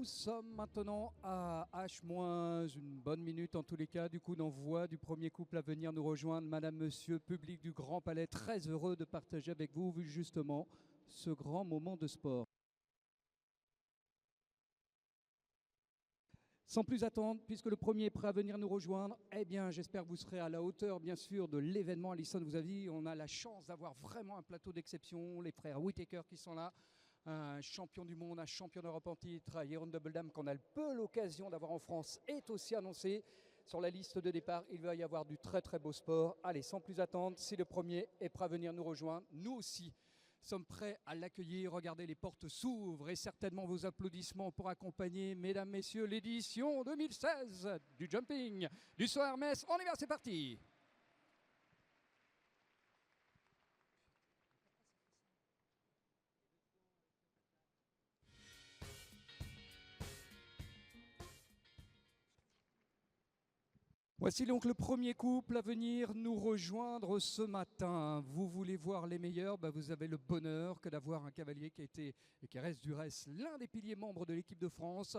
sommes maintenant à H- une bonne minute en tous les cas du coup d'envoi du premier couple à venir nous rejoindre. Madame, monsieur, public du Grand Palais, très heureux de partager avec vous justement ce grand moment de sport. Sans plus attendre, puisque le premier est prêt à venir nous rejoindre, eh bien j'espère que vous serez à la hauteur bien sûr de l'événement. Alison, vous avez dit, on a la chance d'avoir vraiment un plateau d'exception, les frères Whittaker qui sont là, un champion du monde, un champion d'Europe en titre, Jeroen Double Dame qu'on a peu l'occasion d'avoir en France, est aussi annoncé sur la liste de départ. Il va y avoir du très très beau sport. Allez, sans plus attendre, si le premier est prêt à venir nous rejoindre, nous aussi sommes prêts à l'accueillir. Regardez, les portes s'ouvrent et certainement vos applaudissements pour accompagner, mesdames, messieurs, l'édition 2016 du jumping du saut Hermès. On y va, c'est parti. Voici donc le premier couple à venir nous rejoindre ce matin. Vous voulez voir les meilleurs, vous avez le bonheur que d'avoir un cavalier qui a été, et qui reste du reste, l'un des piliers membres de l'équipe de France,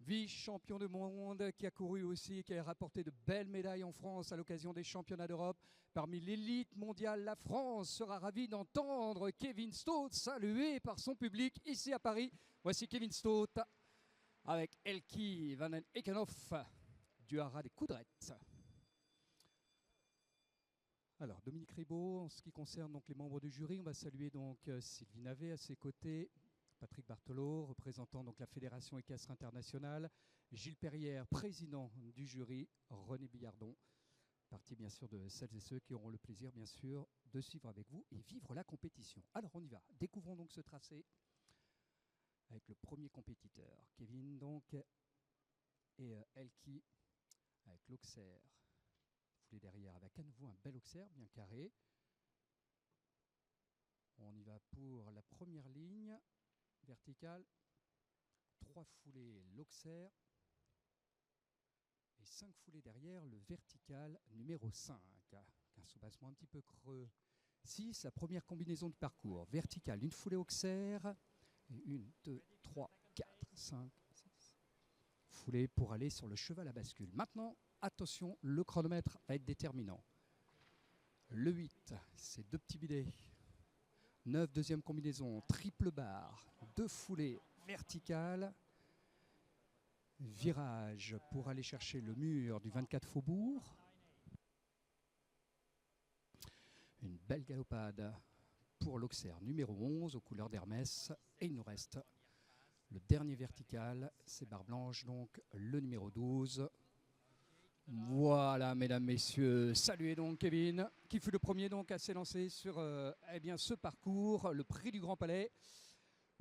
vice-champion du monde, qui a couru aussi, qui a rapporté de belles médailles en France à l'occasion des championnats d'Europe. Parmi l'élite mondiale, la France sera ravie d'entendre Kevin Stott salué par son public ici à Paris. Voici Kevin Stott avec Elke van den Ekenhoff du Haras des Coudrettes. Alors, Dominique Ribaud, en ce qui concerne donc les membres du jury, on va saluer donc Sylvie Navet à ses côtés, Patrick Barthelot, représentant donc la Fédération équestre internationale, Gilles Perrière, président du jury, René Billardon, partie bien sûr de celles et ceux qui auront le plaisir bien sûr de suivre avec vous et vivre la compétition. Alors on y va, découvrons donc ce tracé avec le premier compétiteur, Kevin donc, et Elke avec l'Auxerre. Foulé derrière avec à nouveau un bel Auxerre bien carré. On y va pour la première ligne verticale. 3 foulées l'Auxerre et 5 foulées derrière le vertical numéro 5. Un soubassement un petit peu creux. 6, la première combinaison de parcours. Verticale, une foulée Auxerre. Et 1, 2, 3, 4, 5, 6. Foulée pour aller sur le cheval à bascule. Maintenant, attention, le chronomètre va être déterminant. Le 8, c'est 2 petits bidets. 9, deuxième combinaison, triple barre, 2 foulées verticales. Virage pour aller chercher le mur du 24 Faubourg. Une belle galopade pour l'Auxerre numéro 11 aux couleurs d'Hermès. Et il nous reste le dernier vertical, c'est barre blanche, donc le numéro 12. Voilà, mesdames, messieurs, saluez donc Kevin, qui fut le premier donc à s'élancer sur ce parcours, le prix du Grand Palais.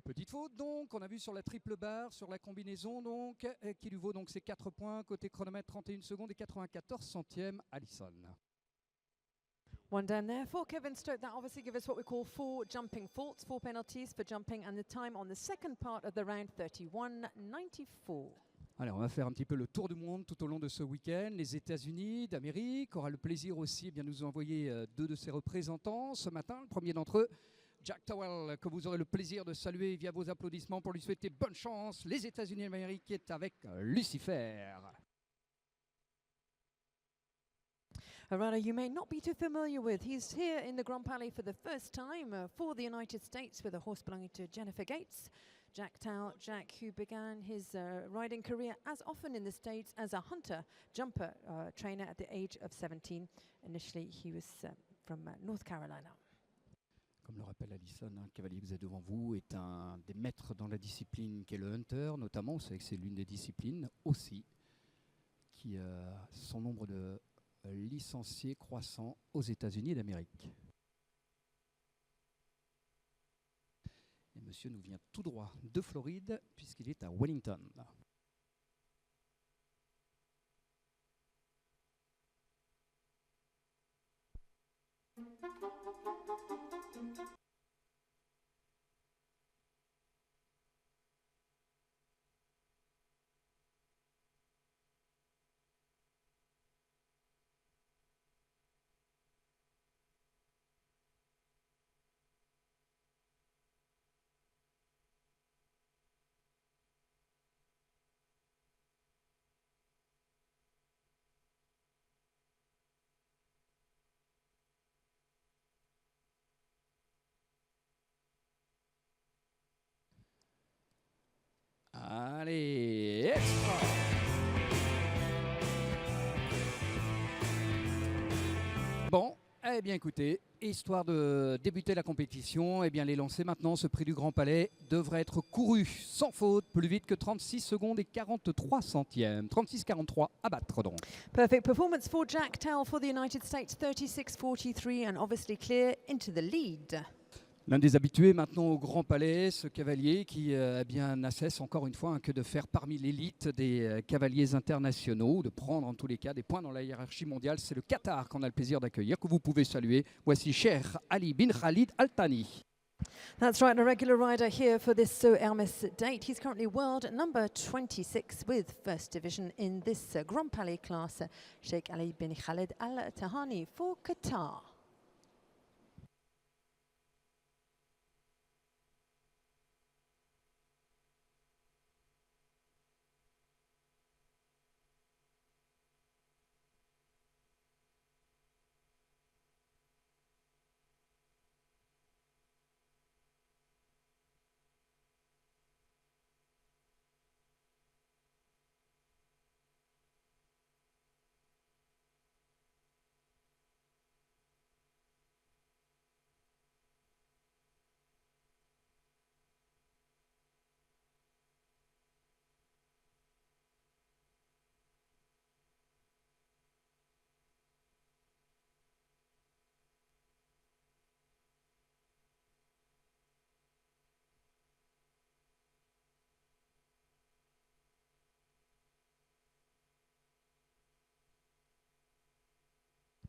Petite faute donc, on a vu sur la triple barre, sur la combinaison donc, qui lui vaut donc ses 4 points, côté chronomètre 31 secondes et 94 centièmes, Alison. One down there for Kevin Stott. That obviously gives us what we call 4 jumping faults, 4 penalties for jumping, and the time on the second part of the round, 31.94. Alors, on va faire un petit peu le tour du monde tout au long de ce week-end. Les États-Unis d'Amérique aura le plaisir aussi de nous envoyer 2 de ses représentants ce matin. Le premier d'entre eux, Jack Towell, que vous aurez le plaisir de saluer via vos applaudissements pour lui souhaiter bonne chance. Les États-Unis d'Amérique qui est avec Lucifer. A rider you may not be too familiar with. He's here in the Grand Palais for the first time for the United States with a horse belonging to Jennifer Gates. Jack Towell, Jack, who began his riding career as often in the States as a hunter, jumper trainer at the age of 17. Initially, he was from North Carolina. Comme le rappelle Alison, le cavalier que vous avez devant vous est un des maîtres dans la discipline qui est le hunter, notamment. Vous savez que c'est l'une des disciplines aussi qui a son nombre de licenciés croissant aux États-Unis d'Amérique. Et monsieur nous vient tout droit de Floride puisqu'il est à Wellington. Allez, extra. Bon, eh bien écoutez, histoire de débuter la compétition, eh bien les lancers maintenant, ce prix du Grand Palais devrait être couru sans faute, plus vite que 36 secondes et 43 centièmes. 36-43 à battre donc. Perfect performance for Jack Towell for the United States, 36.43, and obviously clear into the lead. L'un des habitués maintenant au Grand Palais, ce cavalier qui eh bien n'a cesse encore une fois que de faire parmi l'élite des cavaliers internationaux, de prendre en tous les cas des points dans la hiérarchie mondiale. C'est le Qatar qu'on a le plaisir d'accueillir, que vous pouvez saluer. Voici Cheikh Ali bin Khalid Al Thani. That's right, a regular rider here for this Hermes date. He's currently world number 26 with first division in this Grand Palais class. Sheikh Ali bin Khalid Al Thani for Qatar.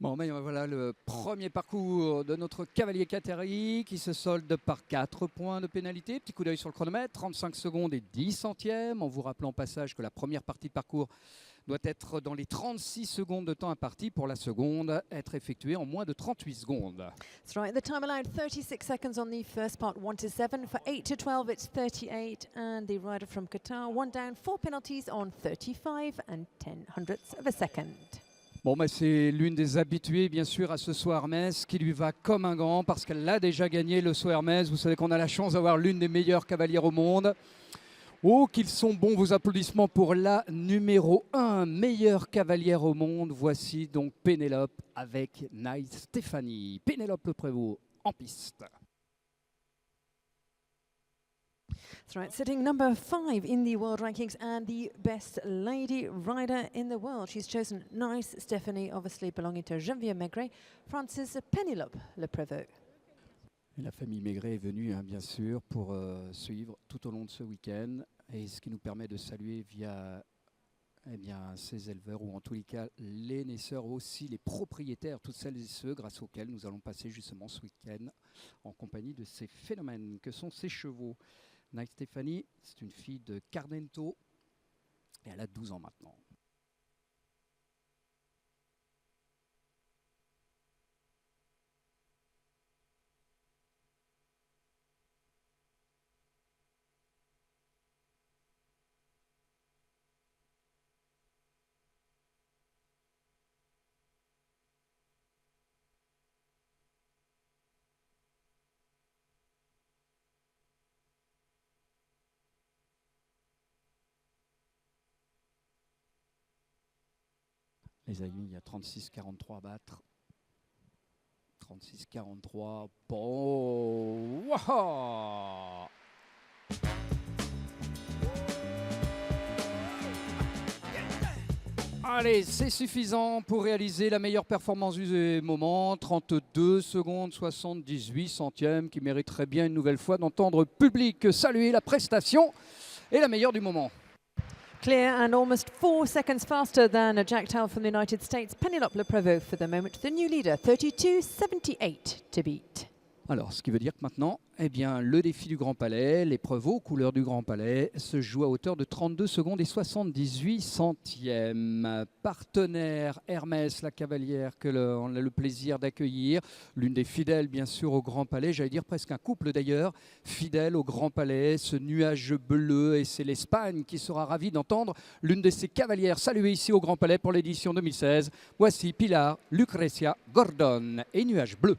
Bon, ben voilà le premier parcours de notre cavalier qatari qui se solde par 4 points de pénalité. Petit coup d'œil sur le chronomètre, 35 secondes et 10 centièmes. En vous rappelant au passage que la première partie de parcours doit être dans les 36 secondes de temps imparti, pour la seconde être effectuée en moins de 38 secondes. That's right, the time allowed 36 seconds on the first part, 1 to 7. For 8 to 12, it's 38. And the rider from Qatar, 1 down, 4 penalties on 35 and 10 hundredths of a second. Bon, ben c'est l'une des habituées, bien sûr, à ce saut Hermès, qui lui va comme un gant, parce qu'elle a déjà gagné le saut Hermès. Vous savez qu'on a la chance d'avoir l'une des meilleures cavalières au monde. Oh, qu'ils sont bons, vos applaudissements pour la numéro 1, meilleure cavalière au monde. Voici donc Pénélope avec Nice Stéphanie. Pénélope Le Prévost en piste. That's right, sitting number 5 in the world rankings and the best lady rider in the world. She's chosen Nice Stéphanie, obviously belonging to Geneviève Maigret, France's Pénélope Le Prévost. Et la famille Maigret est venue, hein, bien sûr, pour suivre tout au long de ce week-end. Et ce qui nous permet de saluer via eh bien, ces éleveurs, ou en tous les cas les naisseurs, aussi les propriétaires, toutes celles et ceux grâce auxquels nous allons passer justement ce week-end en compagnie de ces phénomènes que sont ces chevaux. Nice Stéphanie, c'est une fille de Cardento et elle a 12 ans maintenant. Les amis, il y a 36-43 à battre. 36-43. Bon. Wow. Allez, c'est suffisant pour réaliser la meilleure performance du moment. 32 secondes 78 centièmes, qui mériterait bien une nouvelle fois d'entendre le public saluer la prestation et la meilleure du moment. Clear and almost 4 seconds faster than Jack Towell from the United States. Pénélope Le Prévost for the moment, the new leader, 32.78 to beat. Alors, ce qui veut dire que maintenant, eh bien, le défi du Grand Palais, l'épreuve aux couleurs du Grand Palais, se joue à hauteur de 32 secondes et 78 centièmes. Partenaire Hermès, la cavalière que on a le plaisir d'accueillir, l'une des fidèles bien sûr au Grand Palais, j'allais dire presque un couple d'ailleurs, fidèle au Grand Palais, ce nuage bleu, et c'est l'Espagne qui sera ravie d'entendre l'une de ses cavalières saluée ici au Grand Palais pour l'édition 2016. Voici Pilar Lucrecia Gordon et Nuage bleu.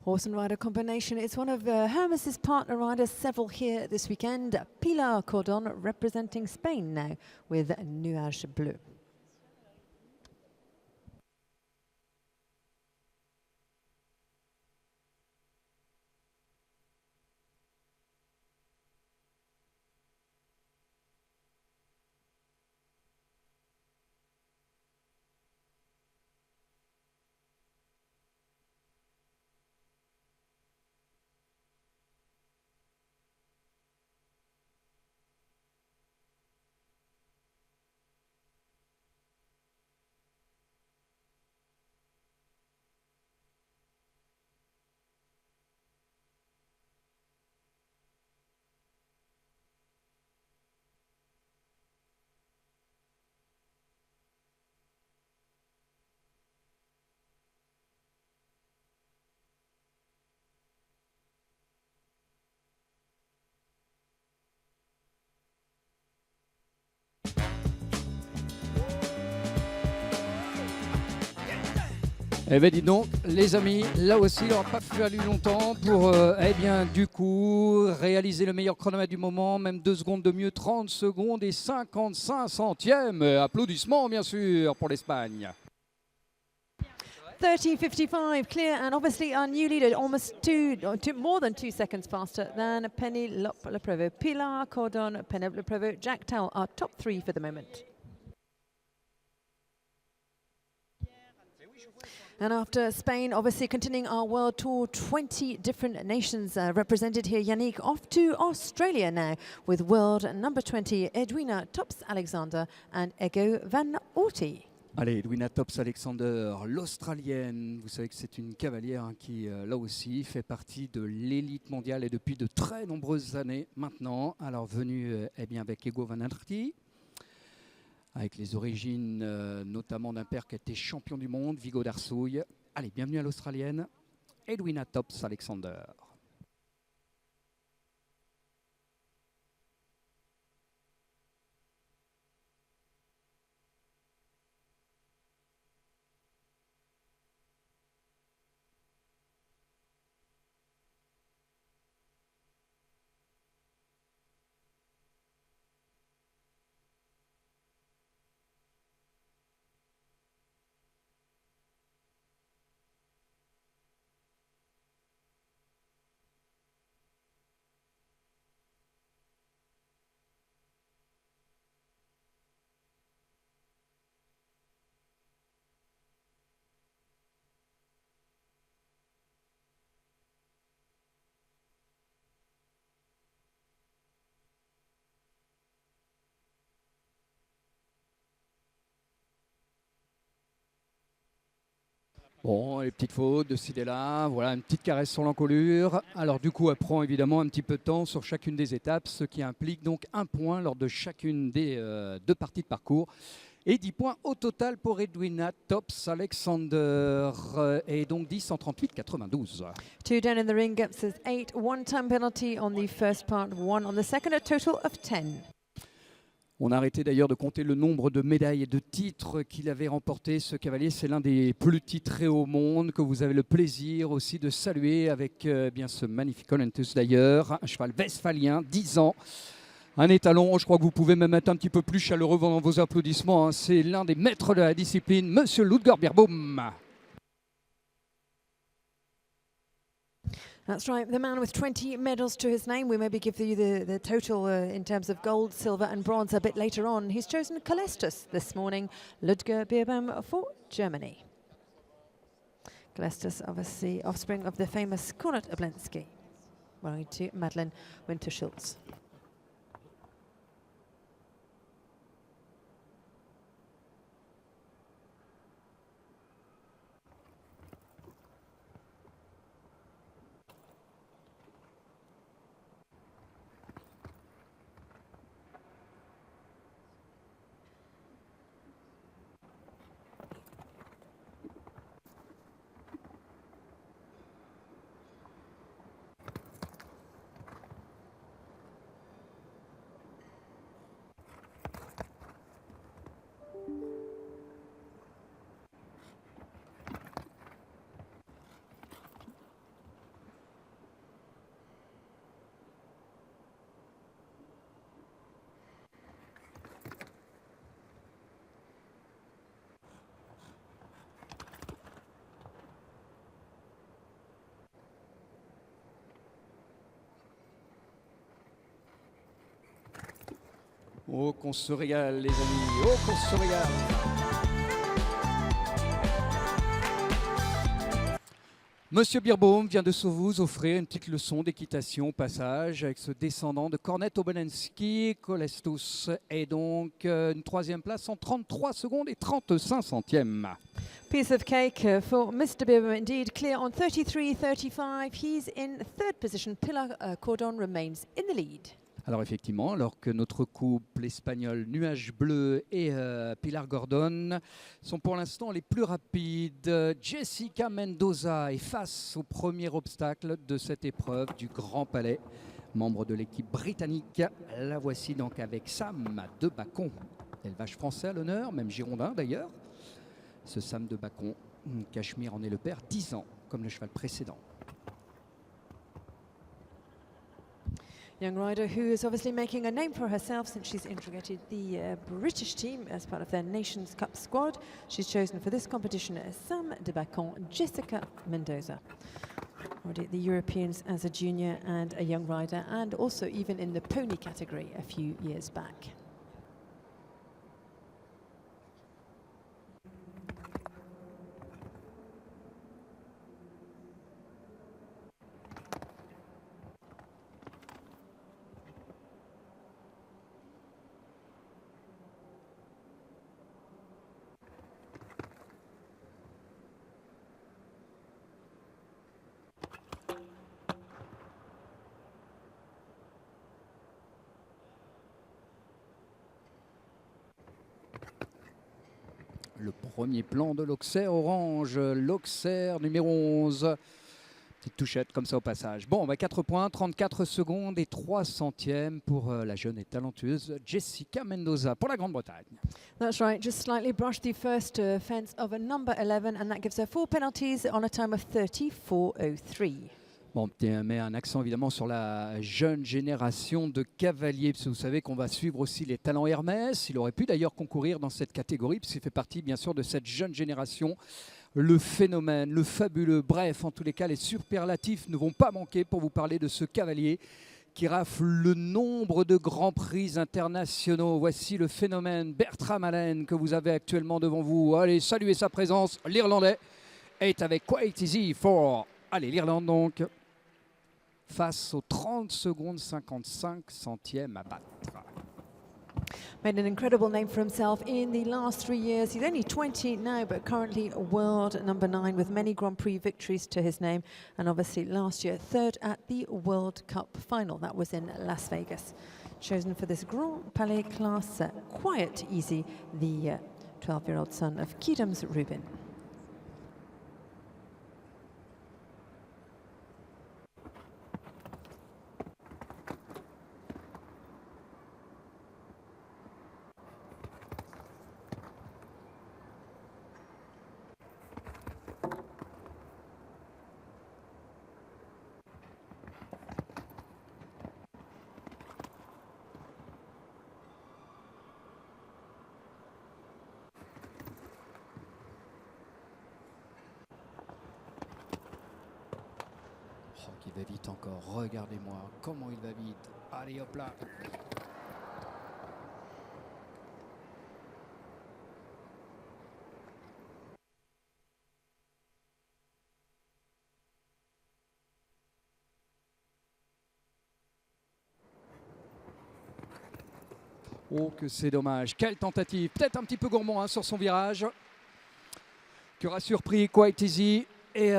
Horse and rider combination. It's one of Hermes's partner riders, several here this weekend. Pilar Cordon representing Spain now with Nuage Bleu. Eh bien dis donc, les amis, là aussi, il n'aura pas fallu longtemps pour, eh bien, du coup, réaliser le meilleur chronomètre du moment, même 2 secondes de mieux, 30 secondes et 55 centièmes. Applaudissements, bien sûr, pour l'Espagne. 30.55 clear, and obviously our new leader almost more than 2 seconds faster than Penelope Leprevo. Pilar Cordon, Penelope Leprevo, Jack Towell, our top 3 for the moment. And after Spain, obviously continuing our world tour, 20 different nations represented here. Yannick off to Australia now with world number 20, Edwina Tops-Alexander and Ego Van Orti. Allez, Edwina Tops-Alexander, l'Australienne. Vous savez que c'est une cavalière qui, là aussi, fait partie de l'élite mondiale et depuis de très nombreuses années maintenant. Alors, venue eh bien, avec Ego Van Orti, avec les origines notamment d'un père qui a été champion du monde, Vigo d'Arsouille. Allez, bienvenue à l'Australienne, Edwina Tops-Alexander. Bon, les petites fautes de ci et là, voilà, une petite caresse sur l'encolure. Alors du coup, elle prend évidemment un petit peu de temps sur chacune des étapes, ce qui implique donc 1 point lors de chacune des 2 parties de parcours. Et 10 points au total pour Edwina Tops-Alexander. Et donc 10 en 38,92. 2 down in the ring gets us 8. 1 time penalty on the first part, 1 on the second, a total of 10. On a arrêté d'ailleurs de compter le nombre de médailles et de titres qu'il avait remporté. Ce cavalier, c'est l'un des plus titrés au monde, que vous avez le plaisir aussi de saluer avec bien ce magnifique Olentus d'ailleurs. Un cheval westphalien, 10 ans. Un étalon, je crois que vous pouvez même être un petit peu plus chaleureux dans vos applaudissements. Hein. C'est l'un des maîtres de la discipline, Monsieur Ludger Beerboom. That's right, the man with 20 medals to his name. We maybe give you the total in terms of gold, silver and bronze a bit later on. He's chosen Calestus this morning, Ludger Beerboom for Germany. Calestus, obviously offspring of the famous Konrad Oblensky, married to Madeleine Winter-Schultz. Oh, qu'on se régale, les amis. Oh, qu'on se régale. Monsieur Beerbaum vient de vous offrir une petite leçon d'équitation au passage avec ce descendant de Kornet Obolensky, Kolestus, et donc une troisième place en 33 secondes et 35 centièmes. Piece of cake for Mr. Beerbaum, indeed. Clear on 33.35. He's in third position. Pilar Cordon remains in the lead. Alors effectivement, alors que notre couple espagnol Nuage Bleu et Pilar Gordon sont pour l'instant les plus rapides, Jessica Mendoza est face au premier obstacle de cette épreuve du Grand Palais, membre de l'équipe britannique. La voici donc avec Sam de Bacon, élevage français à l'honneur, même girondin d'ailleurs. Ce Sam de Bacon, Cachemire en est le père, 10 ans, comme le cheval précédent. Young rider who is obviously making a name for herself since she's integrated the British team as part of their Nations Cup squad. She's chosen for this competition Sam de Bacon, Jessica Mendoza. Already at the Europeans as a junior and a young rider, and also even in the pony category a few years back. Le premier plan de l'Auxerre orange, l'Auxerre numéro 11. Petite touchette comme ça au passage. Bon, 4 points, 34 secondes et 3 centièmes pour la jeune et talentueuse Jessica Mendoza pour la Grande-Bretagne. That's right, just slightly brushed the first fence of a number 11, and that gives her 4 penalties on a time of 34.03. Bon, on met un accent évidemment sur la jeune génération de cavaliers, parce que vous savez qu'on va suivre aussi les talents Hermès. Il aurait pu d'ailleurs concourir dans cette catégorie, puisqu'il fait partie bien sûr de cette jeune génération. Le phénomène, le fabuleux, bref, en tous les cas, les superlatifs ne vont pas manquer pour vous parler de ce cavalier qui rafle le nombre de grands prix internationaux. Voici le phénomène Bertram Allen que vous avez actuellement devant vous. Allez, saluez sa présence. L'Irlandais est avec Quite Easy for... Allez, l'Irlande donc, face aux 30 secondes 55 centièmes à battre. Made an incredible name for himself in the last 3 years. He's only 20 now, but currently world number 9 with many Grand Prix victories to his name. And obviously last year, third at the World Cup final. That was in Las Vegas. Chosen for this Grand Palais class, Quite Easy, the 12-year-old son of Kidams Rubin. Il va vite encore, regardez-moi comment il va vite. Allez hop là. Oh que c'est dommage, quelle tentative, peut-être un petit peu gourmand sur son virage, qui aura surpris Quite Easy. Et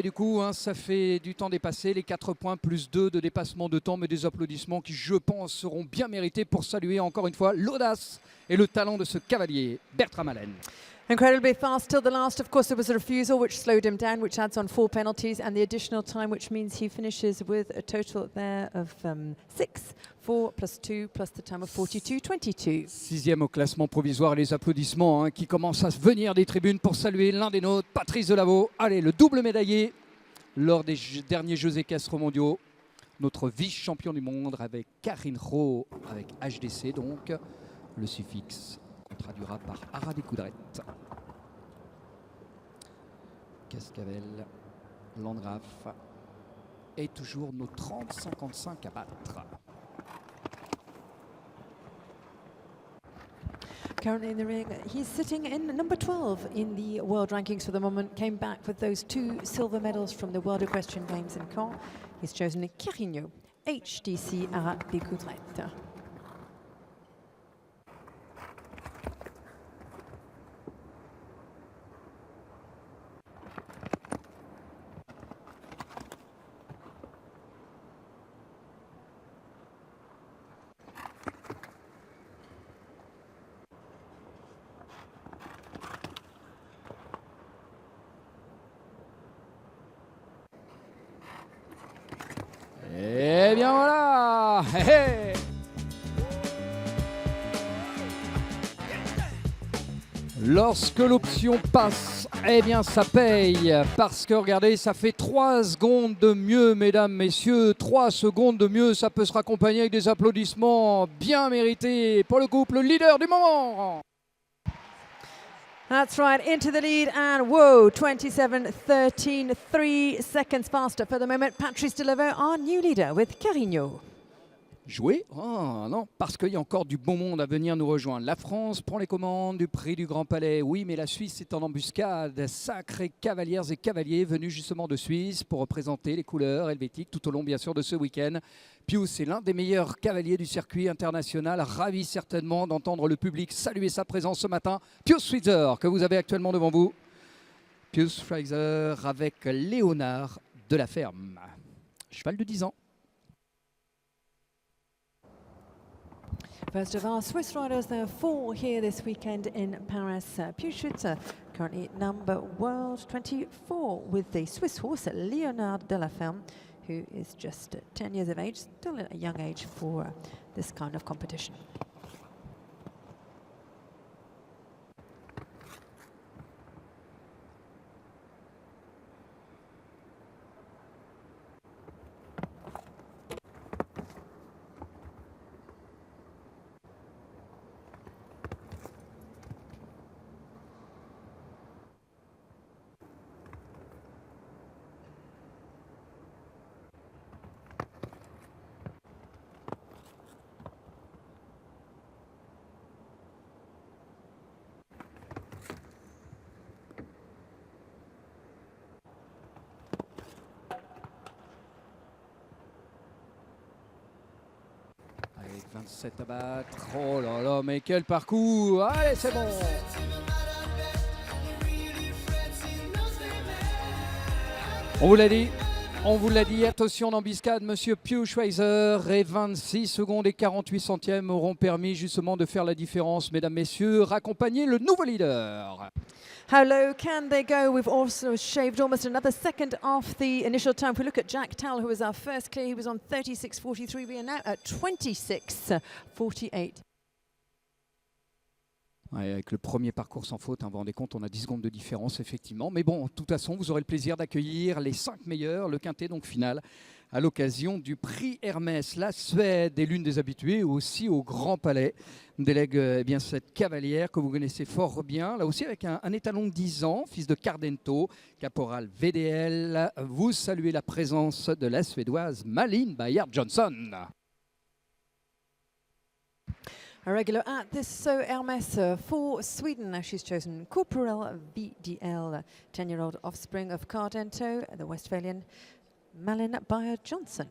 du coup, ça fait du temps dépassé, les 4 points plus 2 de dépassement de temps, mais des applaudissements qui, je pense, seront bien mérités pour saluer encore une fois l'audace et le talent de ce cavalier, Bertram Allen. Incredibly fast till the last. Of course, there was a refusal which slowed him down, which adds on 4 penalties, and the additional time, which means he finishes with a total there of 6. 4 plus 2 plus the time of 42.22. 6e au classement provisoire, les applaudissements qui commencent à venir des tribunes pour saluer l'un des nôtres, Patrice Delaveau. Allez, le double médaillé lors des derniers Jeux équestres mondiaux. Notre vice-champion du monde avec Karine Rowe, avec HDC donc, le suffixe qu'on traduira par Haras des Coudrettes. Cascavel, Landgraf et toujours nos 30-55 à battre. currently in the ring. He's sitting in number 12 in the world rankings for the moment. Came back with those 2 silver medals from the World Equestrian Games in Caen. He's chosen Quirigno, HDC Arras Bécoudrette. Eh bien voilà. Hey, hey. Lorsque l'option passe, eh bien ça paye. Parce que regardez, ça fait 3 secondes de mieux, mesdames, messieurs. 3 secondes de mieux, ça peut se raccompagner avec des applaudissements bien mérités pour le couple leader du moment. That's right, into the lead, and whoa, 27-13, 3 seconds faster for the moment. Patrice Delaveau, our new leader, with Quirigno. Jouer? Oh non, parce qu'il y a encore du bon monde à venir nous rejoindre. La France prend les commandes du prix du Grand Palais. Oui, mais la Suisse est en embuscade. Sacrés cavalières et cavaliers venus justement de Suisse pour représenter les couleurs helvétiques tout au long, bien sûr, de ce week-end. Pius est l'un des meilleurs cavaliers du circuit international. Ravi certainement d'entendre le public saluer sa présence ce matin. Pius Schweitzer, que vous avez actuellement devant vous. Pius Schweitzer avec Léonard de la Ferme. Cheval de 10 ans. First of our Swiss riders, there are 4 here this weekend in Paris. Pius Schweitzer, currently number world 24 with the Swiss horse Léonard de la Ferme, who is just 10 years of age, still at a young age for this kind of competition. Avec 27 à battre. Oh là là, mais quel parcours! Allez, c'est bon! On vous l'a dit, attention d'embuscade, monsieur Pius Schweitzer, et 26 secondes et 48 centièmes auront permis justement de faire la différence, mesdames, messieurs, raccompagner le nouveau leader. How low can they go? We've also shaved almost another second off the initial time. If we look at Jack Tal, who was our first clear, he was on 36.43. We are now at 26.48. Ouais, avec le premier parcours sans faute, hein, vous vous rendez compte, on a 10 secondes de différence, effectivement. Mais bon, de toute façon, vous aurez le plaisir d'accueillir les 5 meilleurs, le quintet donc final, à l'occasion du prix Hermès. La Suède est l'une des habituées aussi au Grand Palais. On délègue eh bien, cette cavalière que vous connaissez fort bien, là aussi avec un étalon de 10 ans, fils de Cardento, caporal VDL. Vous saluez la présence de la Suédoise Malin Bayard-Johnson. A regular at this Hermes for Sweden. She's chosen Corporal VDL, 10-year-old offspring of Cardento, the Westphalian Malin Bayard-Johnson.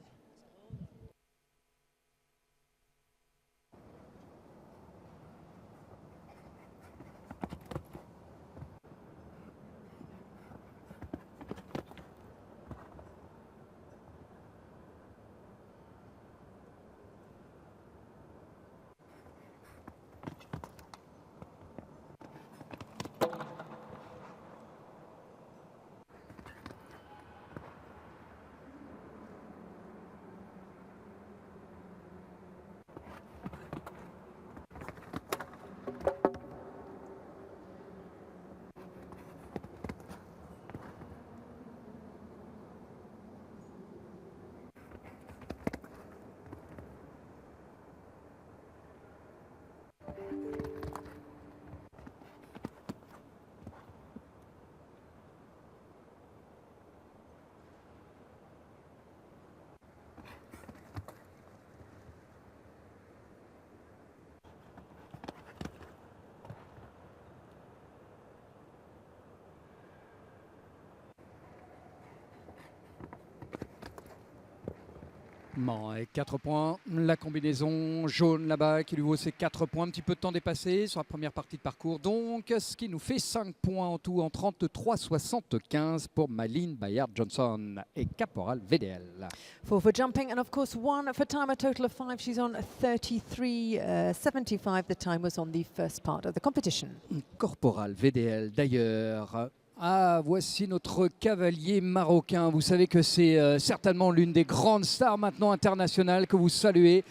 Bon, et 4 points, la combinaison jaune là-bas qui lui vaut ses 4 points, un petit peu de temps dépassé sur la première partie de parcours. Donc, ce qui nous fait 5 points en tout en 33-75 pour Malin Bayard-Johnson et Caporal VDL. 4 for jumping, and of course 1 for time, a total of 5. She's on 33.75. The time was on the first part of the competition. Corporal VDL d'ailleurs. Ah, voici notre cavalier marocain. Vous savez que c'est certainement l'une des grandes stars maintenant internationales que vous saluez.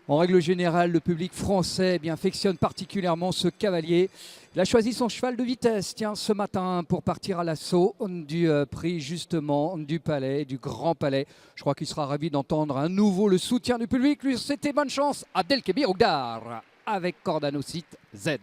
En règle générale, le public français affectionne particulièrement ce cavalier. Il a choisi son cheval de vitesse ce matin pour partir à l'assaut du prix justement du Palais, du Grand Palais. Je crois qu'il sera ravi d'entendre à nouveau le soutien du public. Lui, c'était bonne chance. Abdelkebir Ougdar avec Cordanocyte Z.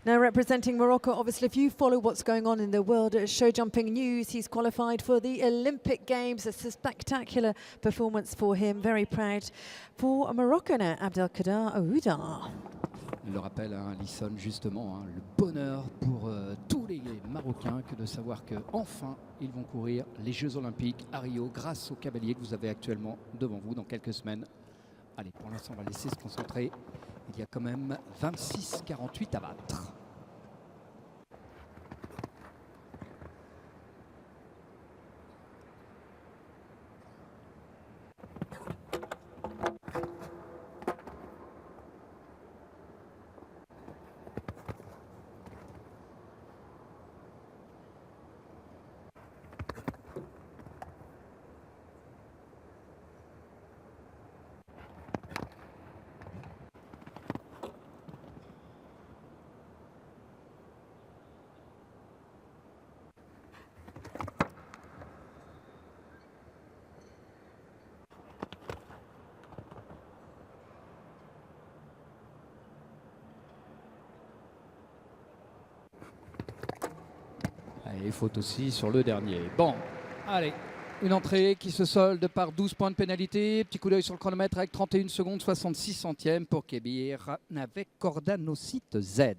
Now representing Morocco, obviously if you follow what's going on in the world show jumping news, he's qualified for the Olympic Games. It's a spectacular performance for him. Very proud for Morocco now, Abdelkader Oudar. Le rappel, Alison, justement, le bonheur pour tous les Marocains que de savoir qu'enfin ils vont courir les Jeux Olympiques à Rio grâce au cavalier que vous avez actuellement devant vous dans quelques semaines. Allez, pour l'instant, on va laisser se concentrer. Il y a quand même 26-48 à battre. Et faute aussi sur le dernier. Bon, allez, une entrée qui se solde par 12 points de pénalité. Petit coup d'œil sur le chronomètre avec 31 secondes 66 centièmes pour Kebir avec Cordanocyte Z.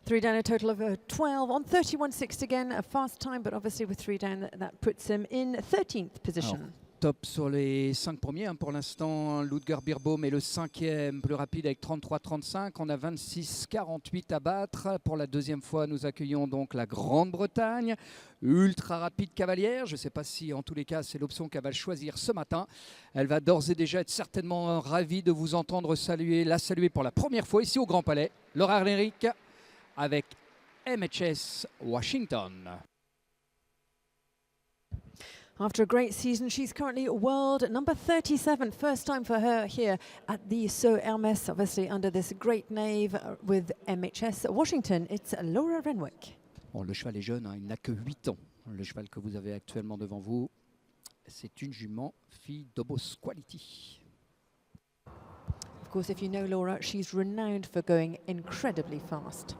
3 down, a total of 12 on 31.60 again. A fast time, but obviously with 3 down, that puts him in 13th position. Alors, top sur les 5 premiers. Pour l'instant, Ludger Birbaum est le 5e, plus rapide avec 33-35. On a 26-48 à battre. Pour la deuxième fois, nous accueillons donc la Grande-Bretagne. Ultra rapide cavalière. Je ne sais pas si, en tous les cas, c'est l'option qu'elle va choisir ce matin. Elle va d'ores et déjà être certainement ravie de vous entendre la saluer pour la première fois ici au Grand Palais. Laura Arneric avec MHS Washington. After a great season, she's currently world number 37. First time for her here at the Saut Hermès, obviously under this great nave with MHS Washington. It's Laura Renwick. Bon, le cheval est jeune, il n'a que 8 ans. Le cheval que vous avez actuellement devant vous, c'est une jument fille d'Obos Quality. Of course, if you know Laura, she's renowned for going incredibly fast.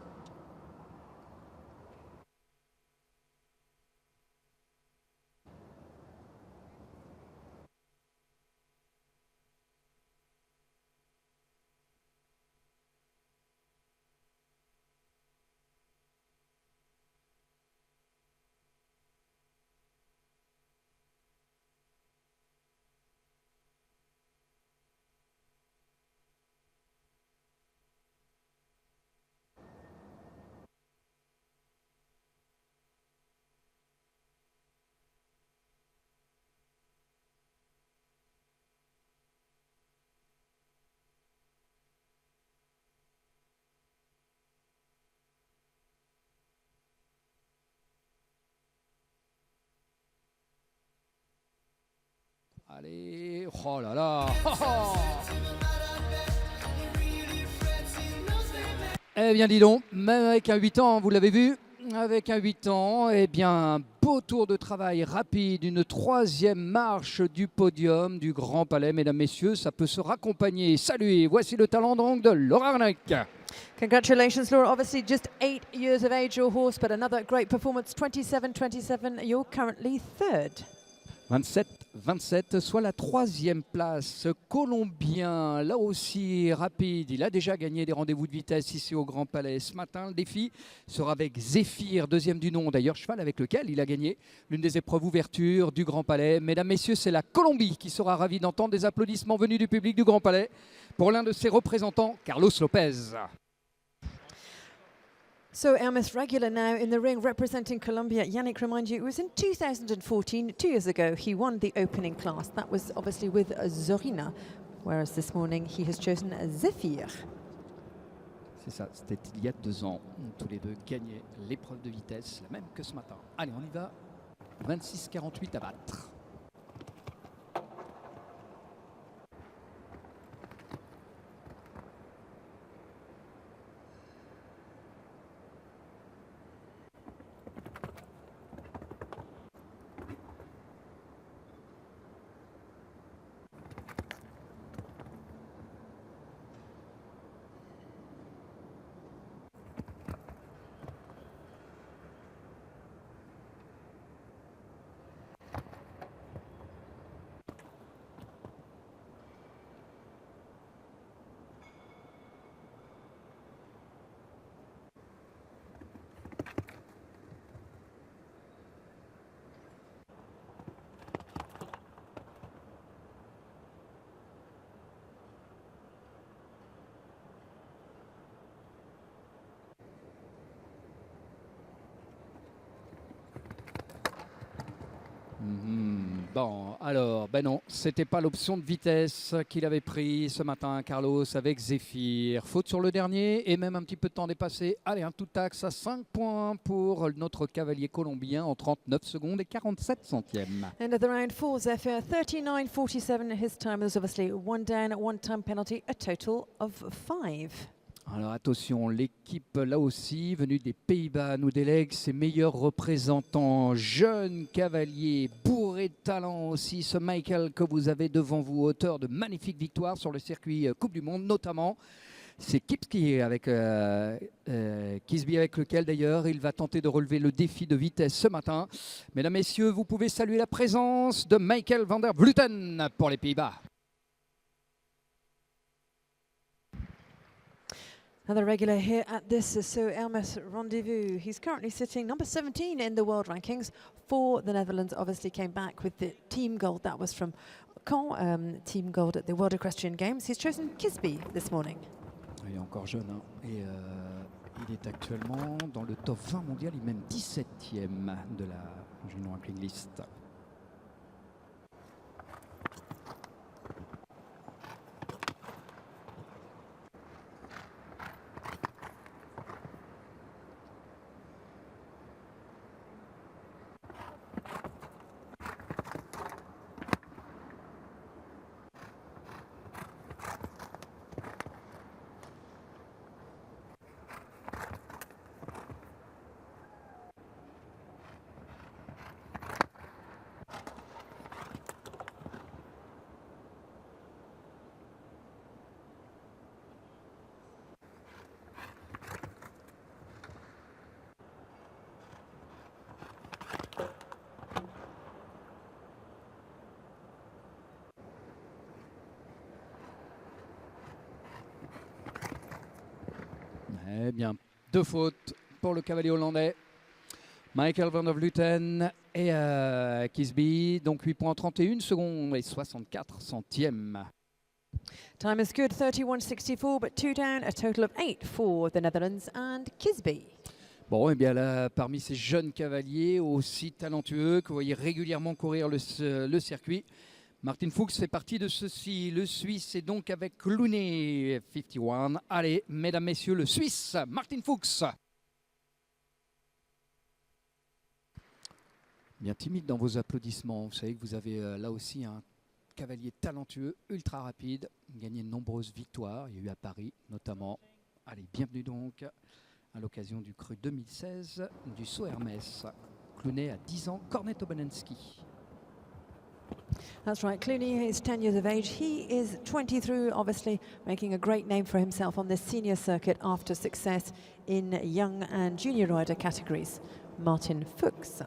Allez, oh là là. Eh bien dis donc, même avec un 8 ans, vous l'avez vu, avec un 8 ans, eh bien, beau tour de travail rapide, une 3e marche du podium du Grand Palais, mesdames, messieurs, ça peut se raccompagner. Saluez, voici le talent donc de Laura Arneric. Congratulations, Laura. Obviously just 8 years of age, your horse, but another great performance, 27-27. You're currently 3rd. 27, soit la 3e place. Colombien, là aussi rapide, il a déjà gagné des rendez-vous de vitesse ici au Grand Palais ce matin. Le défi sera avec Zéphyr, 2e du nom, d'ailleurs cheval avec lequel il a gagné l'une des épreuves ouverture du Grand Palais. Mesdames, messieurs, c'est la Colombie qui sera ravie d'entendre des applaudissements venus du public du Grand Palais pour l'un de ses représentants, Carlos Lopez. So Hermes regular now in the ring representing Colombia. Yannick, remind you, it was in 2014, 2 years ago, he won the opening class. That was obviously with Zorina, whereas this morning he has chosen Zéphyr. C'est ça, c'était il y a 2 ans. Tous les deux gagnaient l'épreuve de vitesse, la même que ce matin. Allez, on y va. 26,48 à battre. Bon, alors, ben non, c'était pas l'option de vitesse qu'il avait pris ce matin, Carlos, avec Zéphyr. Faute sur le dernier et même un petit peu de temps dépassé. Allez, un tout axe à 5 points pour notre cavalier colombien en 39 secondes et 47 centièmes. End of the round for Zéphyr, 39.47 his time. There's obviously 1 down, 1 time penalty, a total of 5. Alors attention, l'équipe là aussi, venue des Pays-Bas, nous délègue ses meilleurs représentants. Jeune cavalier, bourré de talent aussi, ce Michael que vous avez devant vous, auteur de magnifiques victoires sur le circuit Coupe du Monde, notamment. C'est Kisby avec lequel d'ailleurs il va tenter de relever le défi de vitesse ce matin. Mesdames, messieurs, vous pouvez saluer la présence de Michael van der Vleuten pour les Pays-Bas. Another regular here at this So Hermes Rendezvous. He's currently sitting number 17 in the world rankings for the Netherlands. Obviously came back with the team gold. That was from Caen, team gold at the World Equestrian Games. He's chosen Kisby this morning. Il est encore jeune hein, et il est actuellement dans le top 20 mondial, il est même 17e de la Junior Ranking List. Eh bien, 2 fautes pour le cavalier hollandais. Michael van der Vleuten et Kisby, donc 8 points 31 secondes et 64 centièmes. Time is good, 31.64, but 2 down, a total of 8 for the Netherlands and Kisby. Bon, et bien là, parmi ces jeunes cavaliers aussi talentueux que vous voyez régulièrement courir le circuit, Martin Fuchs fait partie de ceux-ci. Le Suisse est donc avec Clooney 51. Allez, mesdames, messieurs, le Suisse, Martin Fuchs. Bien timide dans vos applaudissements. Vous savez que vous avez là aussi un cavalier talentueux, ultra rapide, gagné de nombreuses victoires. Il y a eu à Paris notamment. Allez, bienvenue donc à l'occasion du Cru 2016 du Saut Hermès. Clooney a 10 ans, Cornetto Obolensky. That's right, Clooney is 10 years of age. He is 23, obviously making a great name for himself on the senior circuit after success in young and junior rider categories. Martin Fuchs.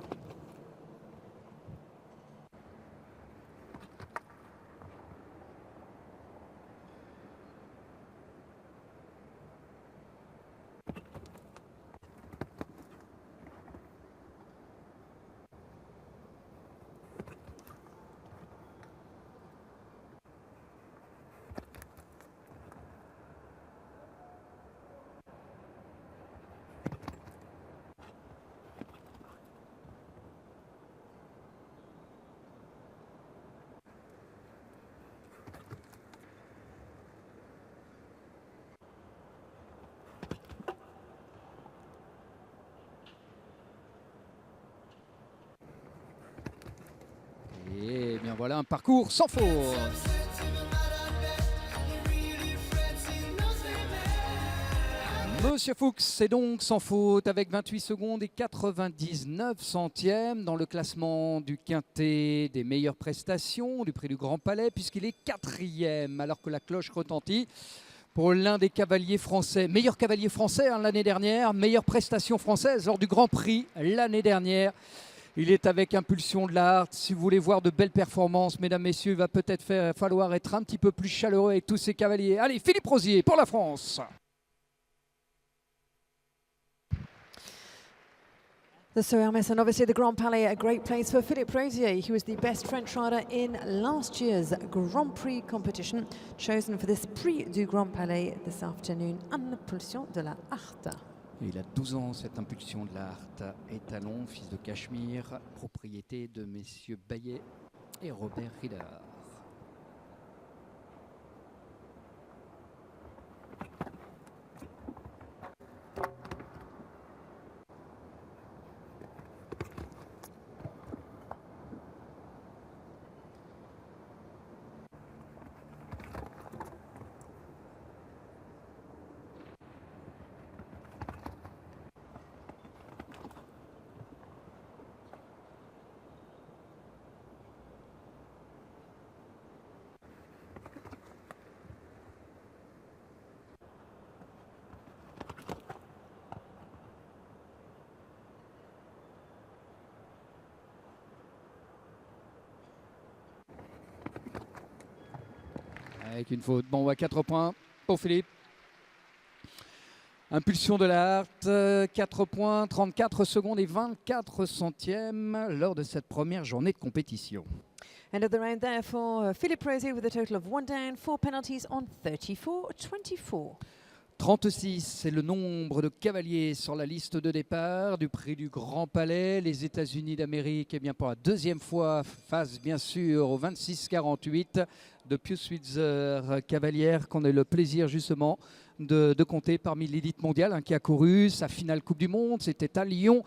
bien voilà un parcours sans faute. Monsieur Fuchs, c'est donc sans faute avec 28 secondes et 99 centièmes dans le classement du quintet des meilleures prestations du prix du Grand Palais, puisqu'il est 4e alors que la cloche retentit pour l'un des cavaliers français. Meilleur cavalier français l'année dernière, meilleure prestation française lors du Grand Prix l'année dernière. Il est avec Impulsion de l'Art. Si vous voulez voir de belles performances, mesdames, messieurs, il va peut-être falloir être un petit peu plus chaleureux avec tous ces cavaliers. Allez, Philippe Rosier pour la France. The Sir Hermes, and obviously the Grand Palais, a great place for Philippe Rosier. He was the best French rider in last year's Grand Prix competition, chosen for this Prix du Grand Palais this afternoon. Impulsion de la Harte. Il a 12 ans, cette Impulsion de la Harte. Étalon, fils de Cachemire, propriété de messieurs Baillet et Robert Rieder. Avec une faute. Bon, on va 4 points pour Philippe. Impulsion de la Harte, 4 points, 34 secondes et 24 centièmes lors de cette première journée de compétition. End of the round there for Philippe Rosier with a total of 1 down, 4 penalties on 34-24. 36, c'est le nombre de cavaliers sur la liste de départ du prix du Grand Palais. Les États-Unis d'Amérique, eh bien pour la deuxième fois, face bien sûr au 26-48 de Pius Switzer Cavalière, qu'on a eu le plaisir justement de compter parmi l'élite mondiale, qui a couru sa finale Coupe du Monde. C'était à Lyon,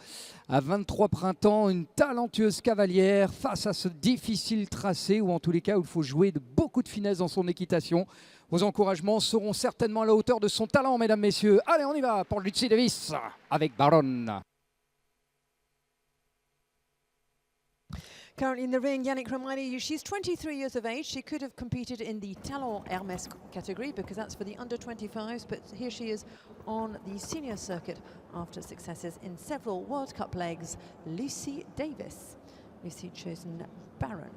à 23 printemps, une talentueuse cavalière face à ce difficile tracé, ou en tous les cas où il faut jouer de beaucoup de finesse dans son équitation. Vos encouragements seront certainement à la hauteur de son talent, mesdames, messieurs. Allez, on y va pour Lucy Davis avec Baron. Currently in the ring, Yannick Romani, she's 23 years of age. She could have competed in the Talon Hermes category because that's for the under 25s, but here she is on the senior circuit after successes in several World Cup legs. Lucy Davis. Lucy chosen Baron.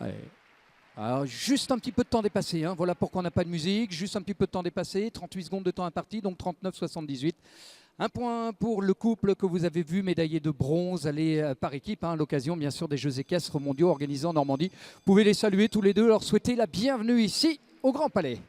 Allez. Alors, juste un petit peu de temps dépassé, hein. Voilà pourquoi on n'a pas de musique, juste un petit peu de temps dépassé, 38 secondes de temps imparti, donc 39-78. Un point pour le couple que vous avez vu médaillé de bronze, aller par équipe, à l'occasion bien sûr des Jeux équestres mondiaux organisés en Normandie. Vous pouvez les saluer tous les deux, leur souhaiter la bienvenue ici au Grand Palais.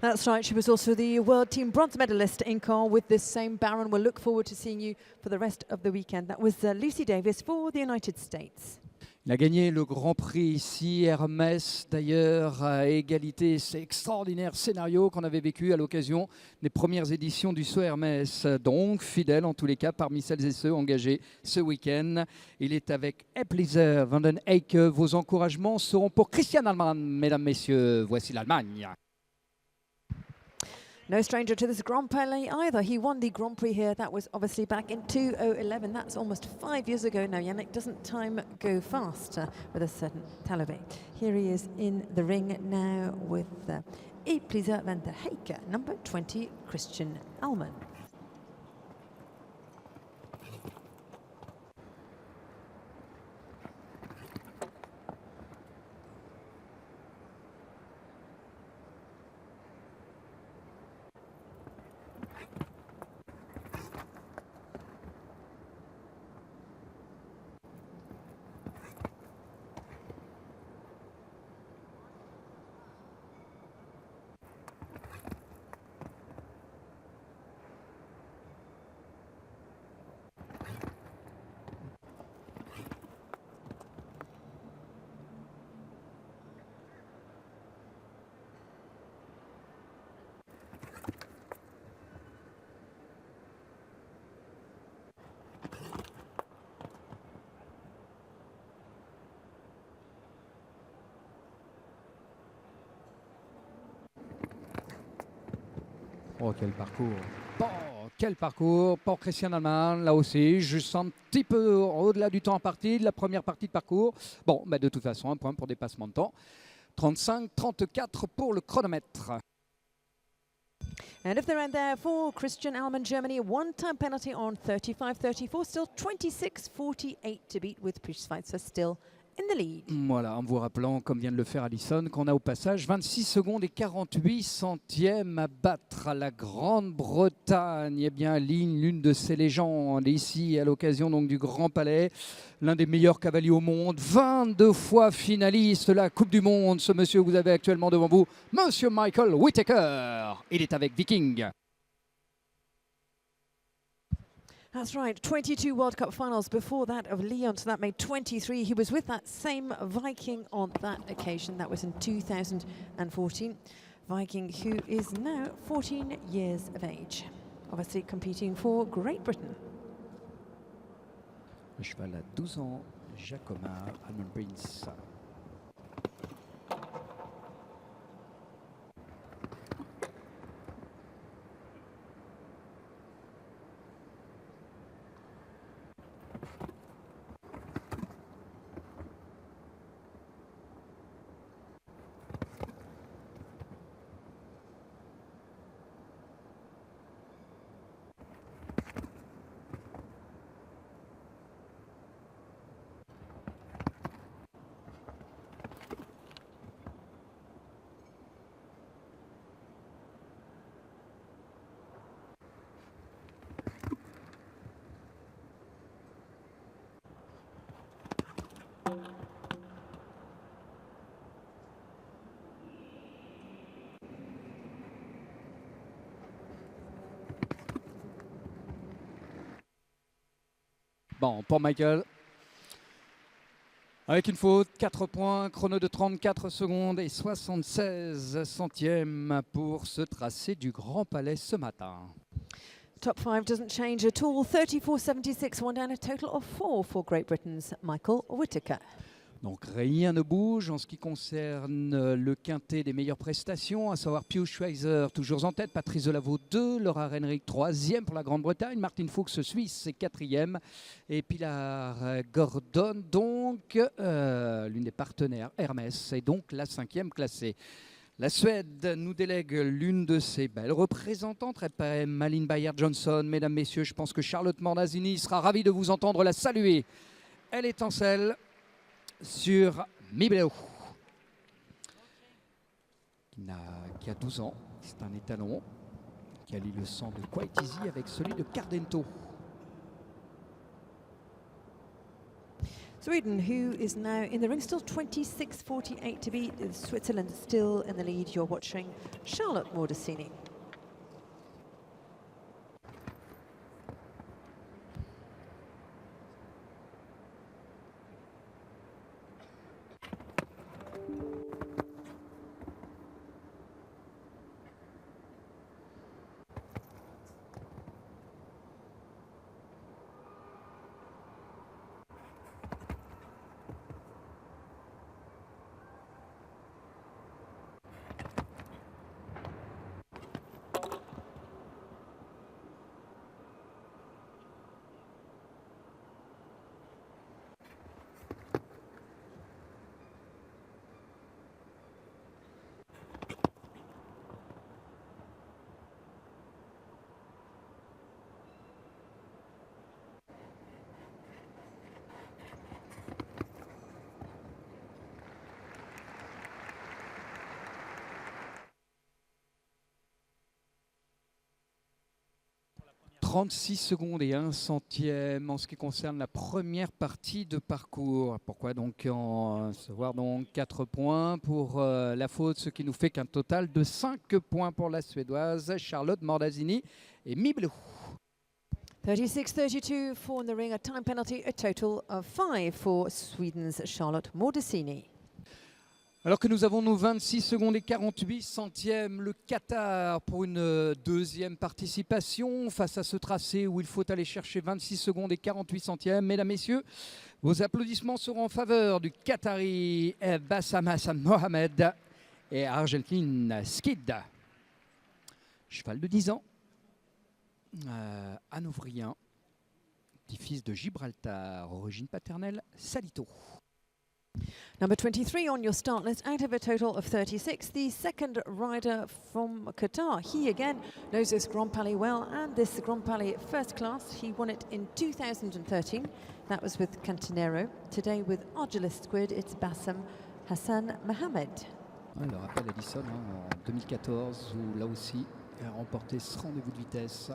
That's right, she was also the World Team Bronze medalist in car with this same Baron. We'll look forward to seeing you for the rest of the weekend. That was Lucy Davis for the United States. Il a gagné le Grand Prix ici, Hermès d'ailleurs, à égalité. C'est extraordinaire scénario qu'on avait vécu à l'occasion des premières éditions du Saut Hermès. Donc, fidèle en tous les cas parmi celles et ceux engagés ce week-end. Il est avec Epleaser van den Eyck. Vos encouragements seront pour Christian Allman, mesdames, messieurs. Voici l'Allemagne. No stranger to this Grand Palais either. He won the Grand Prix here. That was obviously back in 2011. That's almost 5 years ago now. Yannick, doesn't time go fast with a certain Talabé? Here he is in the ring now with Epliza van der Heike, number 20, Christian Alman. Oh, quel parcours! Bon, quel parcours pour Christian Alman, là aussi, juste un petit peu au-delà du temps imparti, de la première partie de parcours. Bon, bah de toute façon, un point pour dépassement de temps. 35-34 pour le chronomètre. And if they're in there for Christian Alman, Germany, one-time penalty on 35-34, still 26-48 to beat with Schweitzer still in the lead. Voilà, en vous rappelant, comme vient de le faire Alison, qu'on a au passage 26 secondes et 48 centièmes à battre à la Grande-Bretagne. Eh bien, ligne l'une de ces légendes ici à l'occasion donc du Grand Palais. L'un des meilleurs cavaliers au monde, 22 fois finaliste de la Coupe du Monde. Ce monsieur que vous avez actuellement devant vous, Monsieur Michael Whittaker. Il est avec Viking. That's right, 22 World Cup finals before that of Lyon, so that made 23. He was with that same Viking on that occasion. That was in 2014. Viking, who is now 14 years of age, obviously competing for Great Britain. Le cheval a 12 ans, Jacomar, Almond Prince. Bon, pour Michael, avec une faute, 4 points, chrono de 34 secondes et 76 centièmes pour ce tracé du Grand Palais ce matin. Top 5 doesn't change at all. 34.76, one down, a total of 4 for Great Britain's Michael Whittaker. Donc rien ne bouge en ce qui concerne le quintet des meilleures prestations, à savoir Pius Schweizer toujours en tête, Patrice Delaveau 2, Laura Renrick 3e pour la Grande-Bretagne, Martin Fuchs Suisse c'est 4e et Pilar Gordon donc l'une des partenaires Hermès est donc la 5e classée. La Suède nous délègue l'une de ses belles représentantes, Malin Bayer-Johnson. Mesdames, Messieurs, je pense que Charlotte Mornazini sera ravie de vous entendre la saluer. Elle est en selle sur Mibelou, qui a 12 ans. C'est un étalon qui allie le sang de Quite Easy avec celui de Cardento. Sweden, who is now in the ring, still 26.48 to beat. Switzerland still in the lead. You're watching Charlotte Mornazini. 36 secondes et 1 centième en ce qui concerne la première partie de parcours. Pourquoi donc en recevoir donc 4 points pour la faute, ce qui nous fait qu'un total de 5 points pour la Suédoise Charlotte Mordasini et Mibelou. 36-32 for in the ring, a time penalty, a total of 5 for Sweden's Charlotte Mordasini. Alors que nous avons nos 26 secondes et 48 centièmes, le Qatar pour une deuxième participation face à ce tracé où il faut aller chercher 26 secondes et 48 centièmes. Mesdames, Messieurs, vos applaudissements seront en faveur du Qatari Bassam Hassan Mohamed et Argentine Skid. Cheval de 10 ans, Hanovrien, petit-fils de Gibraltar, origine paternelle Salito. Number 23 on your start list, out of a total of 36, the second rider from Qatar. He again knows this Grand Palais well, and this Grand Palais first class, he won it in 2013. That was with Cantinero. Today with Argelis Squid, it's Bassam Hassan Mohamed. Le rappel Edison en 2014, où là aussi, il a remporté ce rendez-vous de vitesse.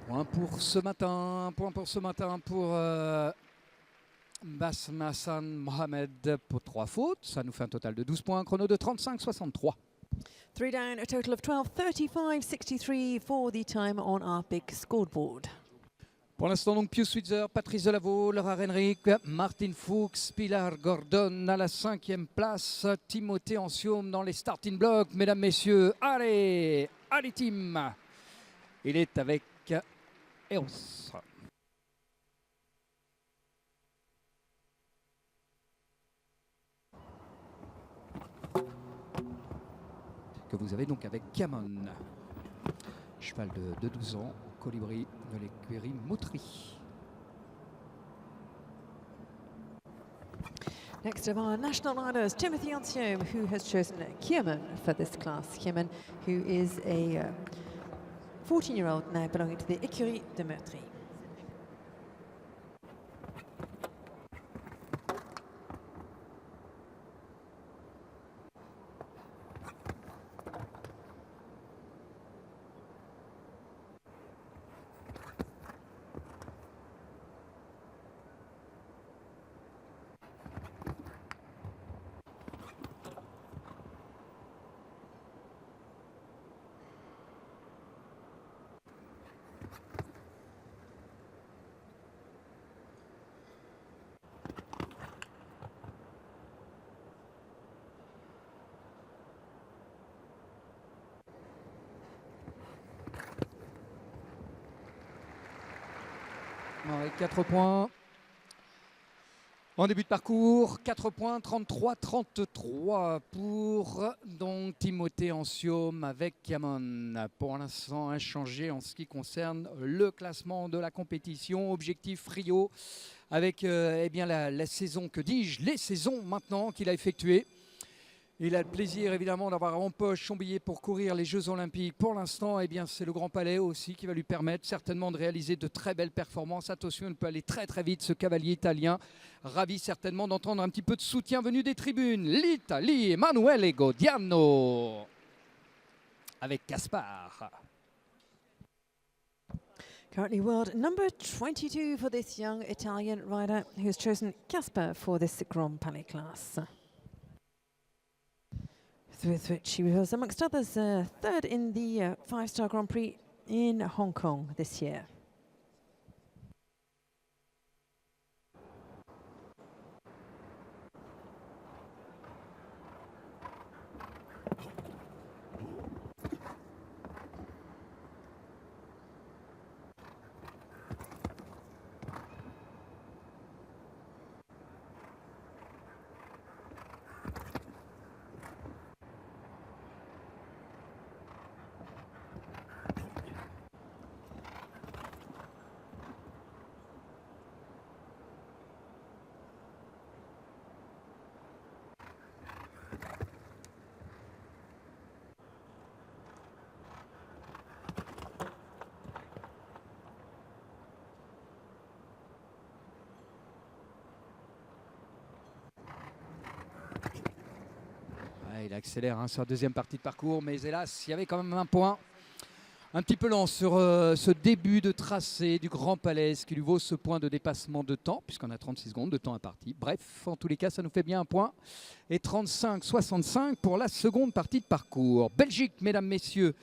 Point pour ce matin pour Bassam Hassan Mohamed pour 3 fautes. Ça nous fait un total de 12 points, un chrono de 35-63. 3 down, a total of 12, 35-63 for the time on our big scoreboard. Pour l'instant, donc, Pius Switzer, Patrice Delaveau, Laura Renrick, Martin Fuchs, Pilar Gordon à la 5e place, Timothée Anciaume dans les starting blocks. Mesdames, Messieurs, allez team. Il est avec Eros. Que vous avez donc avec Camon, cheval de 12 ans, colibri de l'écurie Moutry. Next of our national riders, Timothy Anciaume, who has chosen Kierman for this class. Kierman, who is a 14-year-old now belonging to the Écurie de Meurtry. Avec 4 points en début de parcours, 4 points, 33-33 pour donc Timothée Anciaume avec Camon. Pour l'instant, inchangé en ce qui concerne le classement de la compétition. Objectif Rio avec eh bien la saison, que dis-je, les saisons maintenant qu'il a effectuées. Il a le plaisir évidemment d'avoir en poche son billet pour courir les Jeux Olympiques. Pour l'instant, eh bien, c'est le Grand Palais aussi qui va lui permettre certainement de réaliser de très belles performances. Attention, il peut aller très très vite, ce cavalier italien. Ravi certainement d'entendre un petit peu de soutien venu des tribunes. L'Italie, Emanuele Godiano avec Gaspard. Currently world number 22 for this young Italian rider who has chosen Casper for this Grand Palais class. With which he was, amongst others, third in the 5-star Grand Prix in Hong Kong this year. il accélère hein, sur la deuxième partie de parcours, mais hélas, il y avait quand même un point un petit peu lent sur ce début de tracé du Grand Palais, ce qui lui vaut ce point de dépassement de temps, puisqu'on a 36 secondes de temps imparti. Bref, en tous les cas, ça nous fait bien un point. Et 35-65 pour la seconde partie de parcours. Belgique, mesdames, messieurs,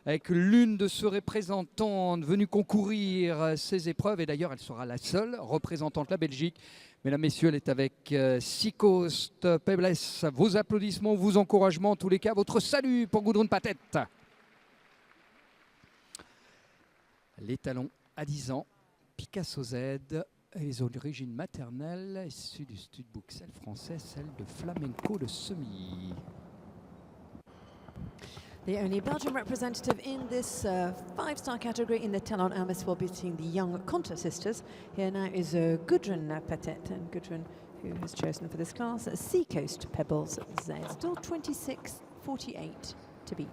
avec l'une de ses représentantes venue concourir ces épreuves. Et d'ailleurs, elle sera la seule représentante de la Belgique. Mesdames, messieurs, elle est avec Seacoast Pebbles. Vos applaudissements, vos encouragements, en tous les cas, votre salut pour Gudrun Patette. Les talons à 10 ans, Picasso Z, et les origines maternelles issues du studbook, celle française, celle de flamenco de Semi. The only Belgian representative in this 5-star category in the Talon Hermes will be seeing the young Conta sisters. Here now is Gudrun Patette, and Gudrun, who has chosen for this class, Seacoast Pebbles Z, still 26.48 to beat.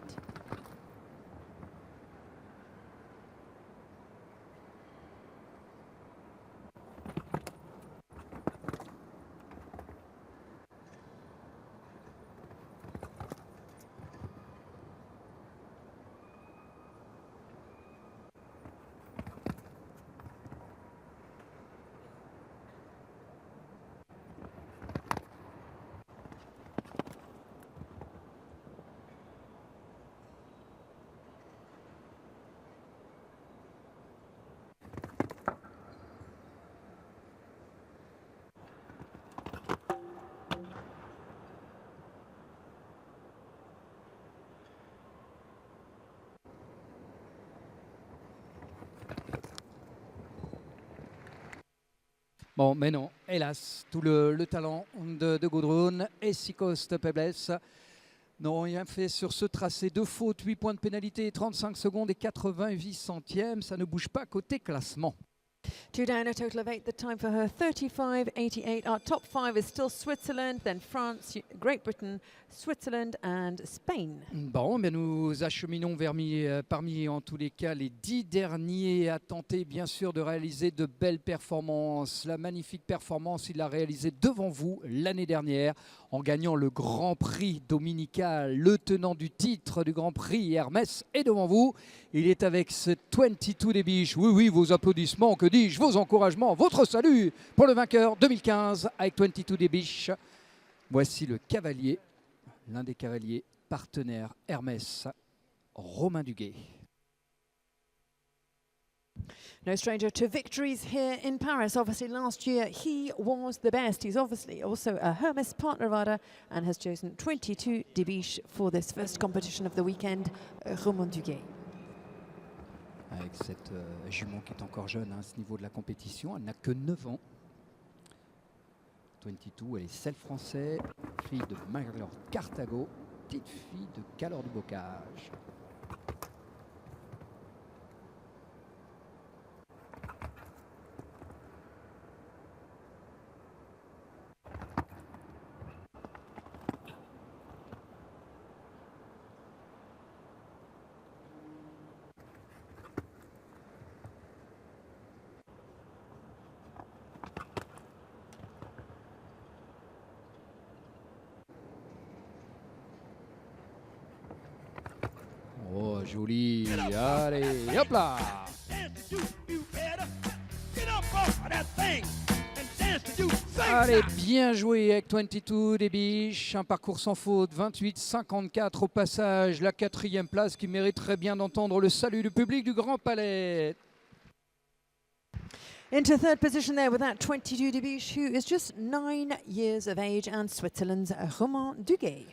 Bon, mais non, hélas, tout le talent de Gudrun et Seacoast Pebbles n'ont rien fait sur ce tracé. 2 fautes, 8 points de pénalité, 35 secondes et 88 centièmes. Ça ne bouge pas côté classement. 2 down, a total of 8. The time for her 35.88. Our top 5 is still Switzerland, then France, Great Britain, Switzerland and Spain. Bon, bien nous acheminons parmi en tous les cas les 10 derniers à tenter bien sûr de réaliser de belles performances. La magnifique performance, il l'a réalisée devant vous l'année dernière en gagnant le Grand Prix dominical. Le tenant du titre du Grand Prix Hermès est devant vous. Il est avec ce 22 des biches. Oui, oui, vos applaudissements, que dis-je, vos encouragements, votre salut pour le vainqueur 2015 avec 22 des biches. Voici le cavalier, l'un des cavaliers partenaires Hermès, Romain Duguay. No stranger to victories here in Paris. Obviously, last year he was the best. He's obviously also a Hermes partner rider and has chosen 22 des biches for this first competition of the weekend, Romain Duguay. Avec cette jument qui est encore jeune à ce niveau de la compétition, elle n'a que 9 ans. 22, elle est celle français, fille de Marie-Laure Carthago, petite fille de Calor du Bocage. Oh, joli. Allez, hop là. Allez, bien joué avec 22 des biches. Un parcours sans faute, 28-54 au passage. La 4e place qui mérite très bien d'entendre le salut du public du Grand Palais. Into third position there with that 22 des biches, who is just 9 years of age, and Switzerland's Romain Duguay.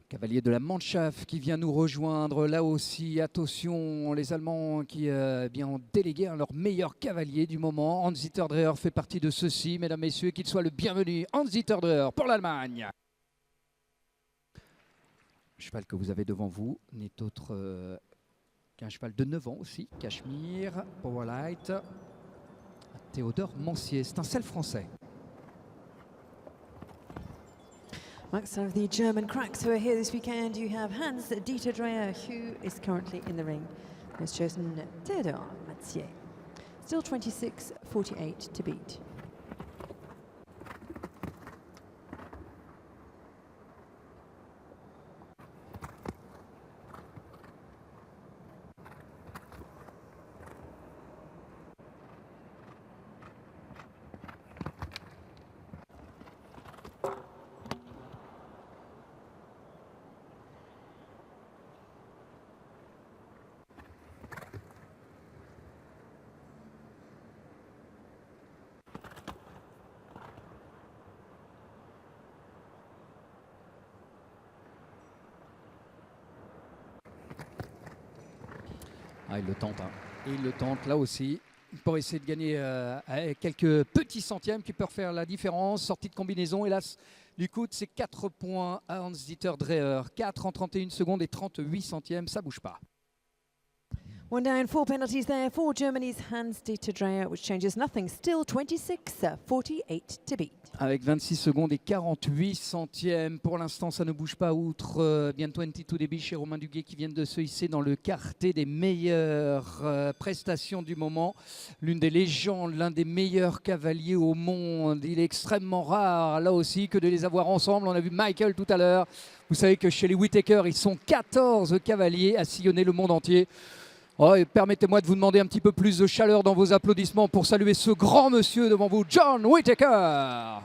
Cavalier de la Mannschaft qui vient nous rejoindre. Là aussi, attention, les Allemands qui bien ont délégué leur meilleur cavalier du moment. Hans-Dieter Dreher fait partie de ceux-ci. Mesdames, messieurs, qu'il soit le bienvenu. Hans-Dieter Dreher pour l'Allemagne. Le cheval que vous avez devant vous n'est autre qu'un cheval de 9 ans aussi. Cachemire, Powerlight. Théodore Mancier, c'est un sel français. Amongst some of the German cracks who are here this weekend, you have Hans-Dieter Dreher, who is currently in the ring. He has chosen Théodore Mancier. Still 26.48 to beat. Ah, il le tente, hein. Il le tente là aussi pour essayer de gagner quelques petits centièmes qui peuvent faire la différence. Sortie de combinaison, hélas, du coup, c'est 4 points à Hans-Dieter Dreher. 4 en 31 secondes et 38 centièmes, ça bouge pas. One down, 4 penalties there for Germany's Hans-Dieter Dreher, which changes nothing. Still 26-48 to beat. Avec 26 secondes et 48 centièmes. Pour l'instant, ça ne bouge pas outre bien 22 débits chez Romain Duguay qui viennent de se hisser dans le quartet des meilleures prestations du moment. L'une des légendes, l'un des meilleurs cavaliers au monde. Il est extrêmement rare, là aussi, que de les avoir ensemble. On a vu Michael tout à l'heure. Vous savez que chez les Whittaker, ils sont 14 cavaliers à sillonner le monde entier. Oh, permettez-moi de vous demander un petit peu plus de chaleur dans vos applaudissements pour saluer ce grand monsieur devant vous, John Whittaker.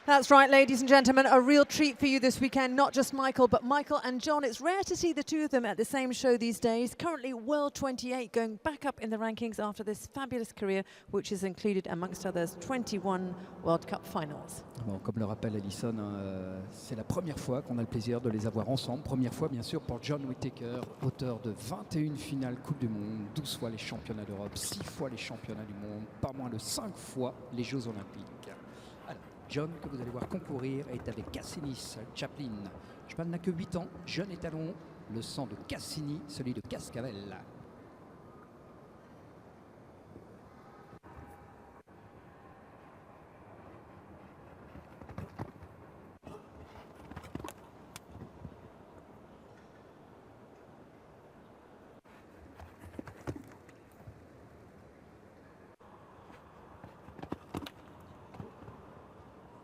That's right, ladies and gentlemen, a real treat for you this weekend. Not just Michael, but Michael and John. It's rare to see the two of them at the same show these days. Currently World 28, going back up in the rankings after this fabulous career, which has included, amongst others, 21 World Cup finals. Bon, comme le rappelle Alison, c'est la première fois qu'on a le plaisir de les avoir ensemble. Première fois, bien sûr, pour John Whittaker, auteur de 21 finales Coupe du Monde, 12 fois les championnats d'Europe, 6 fois les championnats du monde, pas moins de 5 fois les Jeux Olympiques. Alors, John, que vous allez voir concourir, est avec Cassinis Chaplin. Le cheval n'a que 8 ans, jeune étalon, le sang de Cassini, celui de Cascavel.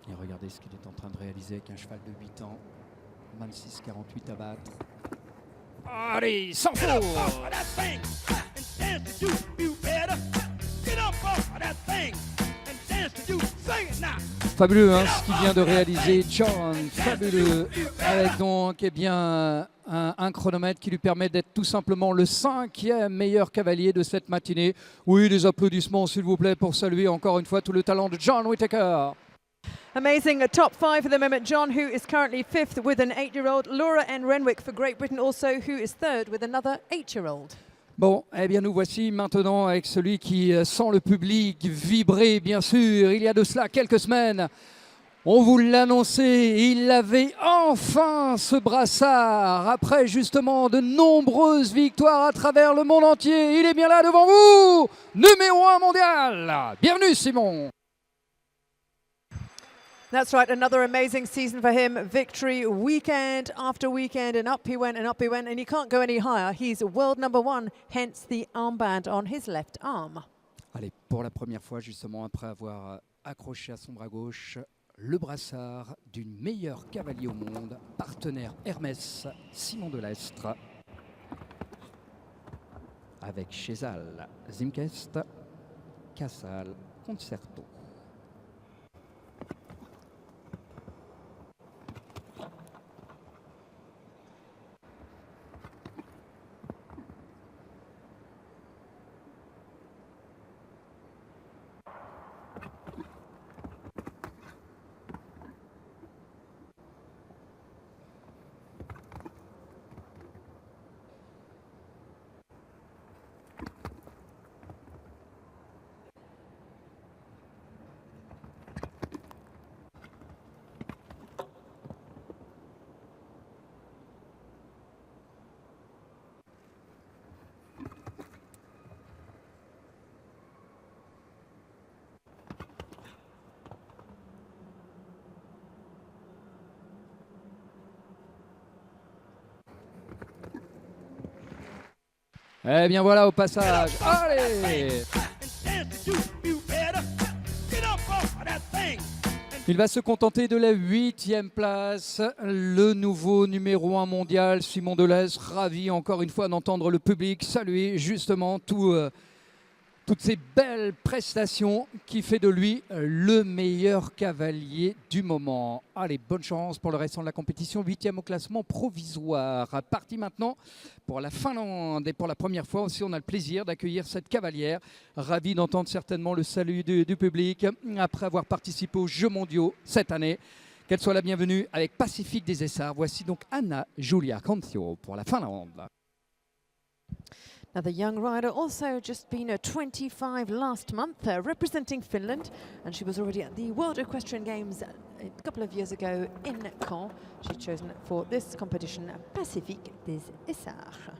Et regardez ce qu'il est en train de réaliser avec un cheval de 8 ans. 26-48 à battre. Allez, sans faute! Fabuleux, hein, ce qu'il vient de réaliser John. Fabuleux. Avec donc un chronomètre qui lui permet d'être tout simplement le 5e meilleur cavalier de cette matinée. Oui, des applaudissements s'il vous plaît pour saluer encore une fois tout le talent de John Whittaker. Amazing, a top 5 at the moment. John, who is currently 5th with an 8-year-old. Laura N. Renwick for Great Britain also, who is 3rd with another 8-year-old. Bon, eh bien nous voici maintenant avec celui qui sent le public vibrer, bien sûr. Il y a de cela quelques semaines, on vous l'annonçait, il avait enfin ce brassard. Après justement de nombreuses victoires à travers le monde entier, il est bien là devant vous, numéro 1 mondial. Bienvenue Simon. That's right, another amazing season for him. Victory weekend after weekend, and up he went and up he went, and he can't go any higher. He's world number 1, hence the armband on his left arm. Allez, pour la première fois justement, après avoir accroché à son bras gauche le brassard du meilleur cavalier au monde, partenaire Hermès, Simon Delestre, avec Chezal, Zimkest, Casal, Concerto. Eh bien voilà au passage. Allez! Il va se contenter de la 8e place. Le nouveau numéro 1 mondial, Simon Delestre, ravi encore une fois d'entendre le public saluer justement tous toutes ces belles prestations qui fait de lui le meilleur cavalier du moment. Allez, bonne chance pour le restant de la compétition. 8e au classement provisoire. Parti maintenant pour la Finlande. Et pour la première fois aussi, on a le plaisir d'accueillir cette cavalière. Ravi d'entendre certainement le salut du public après avoir participé aux Jeux mondiaux cette année. Qu'elle soit la bienvenue avec Pacifique des Essarts. Voici donc Anna Julia Cantio pour la Finlande. Now the young rider also just been a 25 last month, representing Finland, and she was already at the World Equestrian Games a couple of years ago in Caen. She's chosen for this competition Pacifique des Essarts.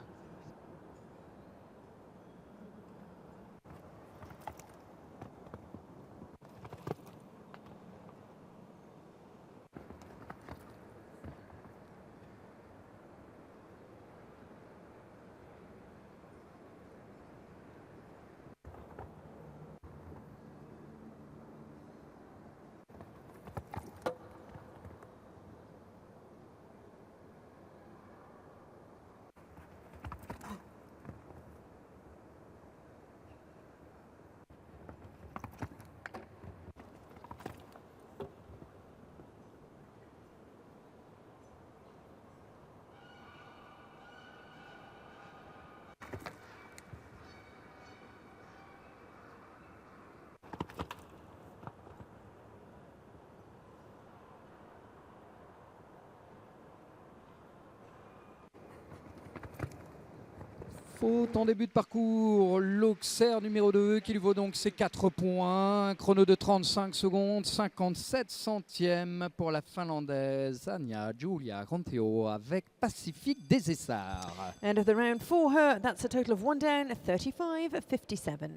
Faute en début de parcours, l'Auxerre numéro 2 qui lui vaut donc ses 4 points. Chrono de 35 secondes, 57 centièmes pour la Finlandaise Anja Julia Cantio avec Pacifique des Essarts. End of the round for her, that's a total of 1 down, 35-57.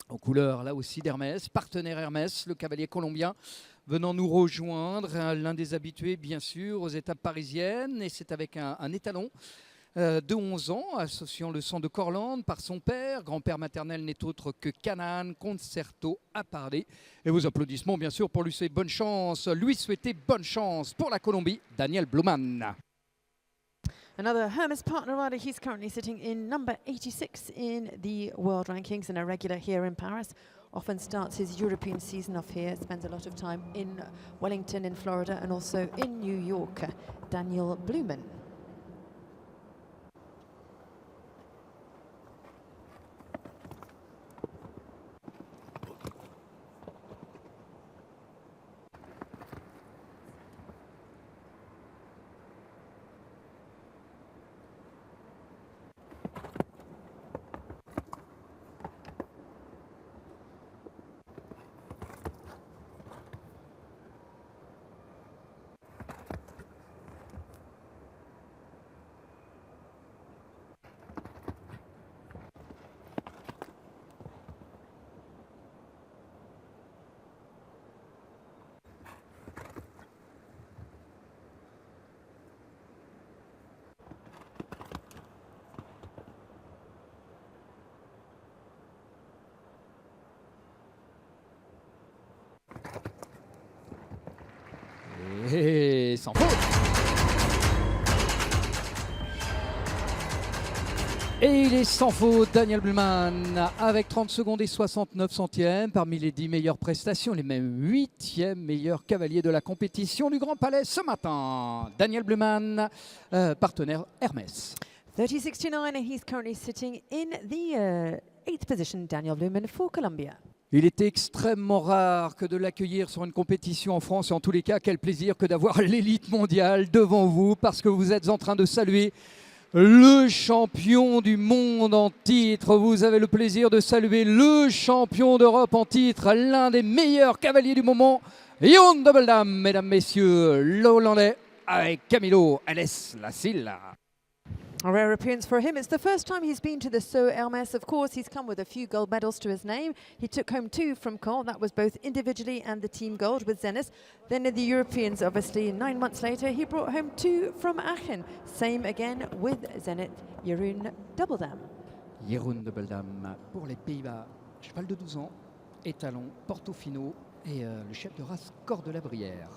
En couleur là aussi d'Hermès, partenaire Hermès, le cavalier colombien venant nous rejoindre, l'un des habitués bien sûr aux étapes parisiennes, et c'est avec un étalon de 11 ans, associant le sang de Corlande par son père. Grand-père maternel n'est autre que Canaan Concerto à parler. Et vos applaudissements, bien sûr, pour lui souhaiter bonne chance. Lui souhaiter bonne chance pour la Colombie, Daniel Bluman. Another Hermes partner rider, he's currently sitting in number 86 in the world rankings and a regular here in Paris. Often starts his European season off here, spends a lot of time in Wellington in Florida and also in New York. Daniel Bluman. Et sans faute. Et il est sans faute, Daniel Bluman, avec 30 secondes et 69 centièmes, parmi les 10 meilleures prestations, les mêmes 8e meilleurs cavaliers de la compétition du Grand Palais ce matin. Daniel Bluman, partenaire Hermès. 30.69 and he's currently sitting in the 8th position, Daniel Bluman for Colombia. Il était extrêmement rare que de l'accueillir sur une compétition en France. Et en tous les cas, quel plaisir que d'avoir l'élite mondiale devant vous, parce que vous êtes en train de saluer le champion du monde en titre. Vous avez le plaisir de saluer le champion d'Europe en titre, l'un des meilleurs cavaliers du moment, Jeroen Double Dam, mesdames, messieurs, l'Hollandais avec Camilo Ales Lasilla. A rare appearance for him. It's the first time he's been to the Saut Hermès. Of course, he's come with a few gold medals to his name. He took home 2 from Caen. That was both individually and the team gold with Zenith. Then in the Europeans, obviously, 9 months later, he brought home 2 from Aachen. Same again with Zenith, Jeroen Double Dam. Jeroen Double Dam pour les Pays-Bas. Cheval de 12 ans, étalon, Portofino et le chef de race Cor de la Brière.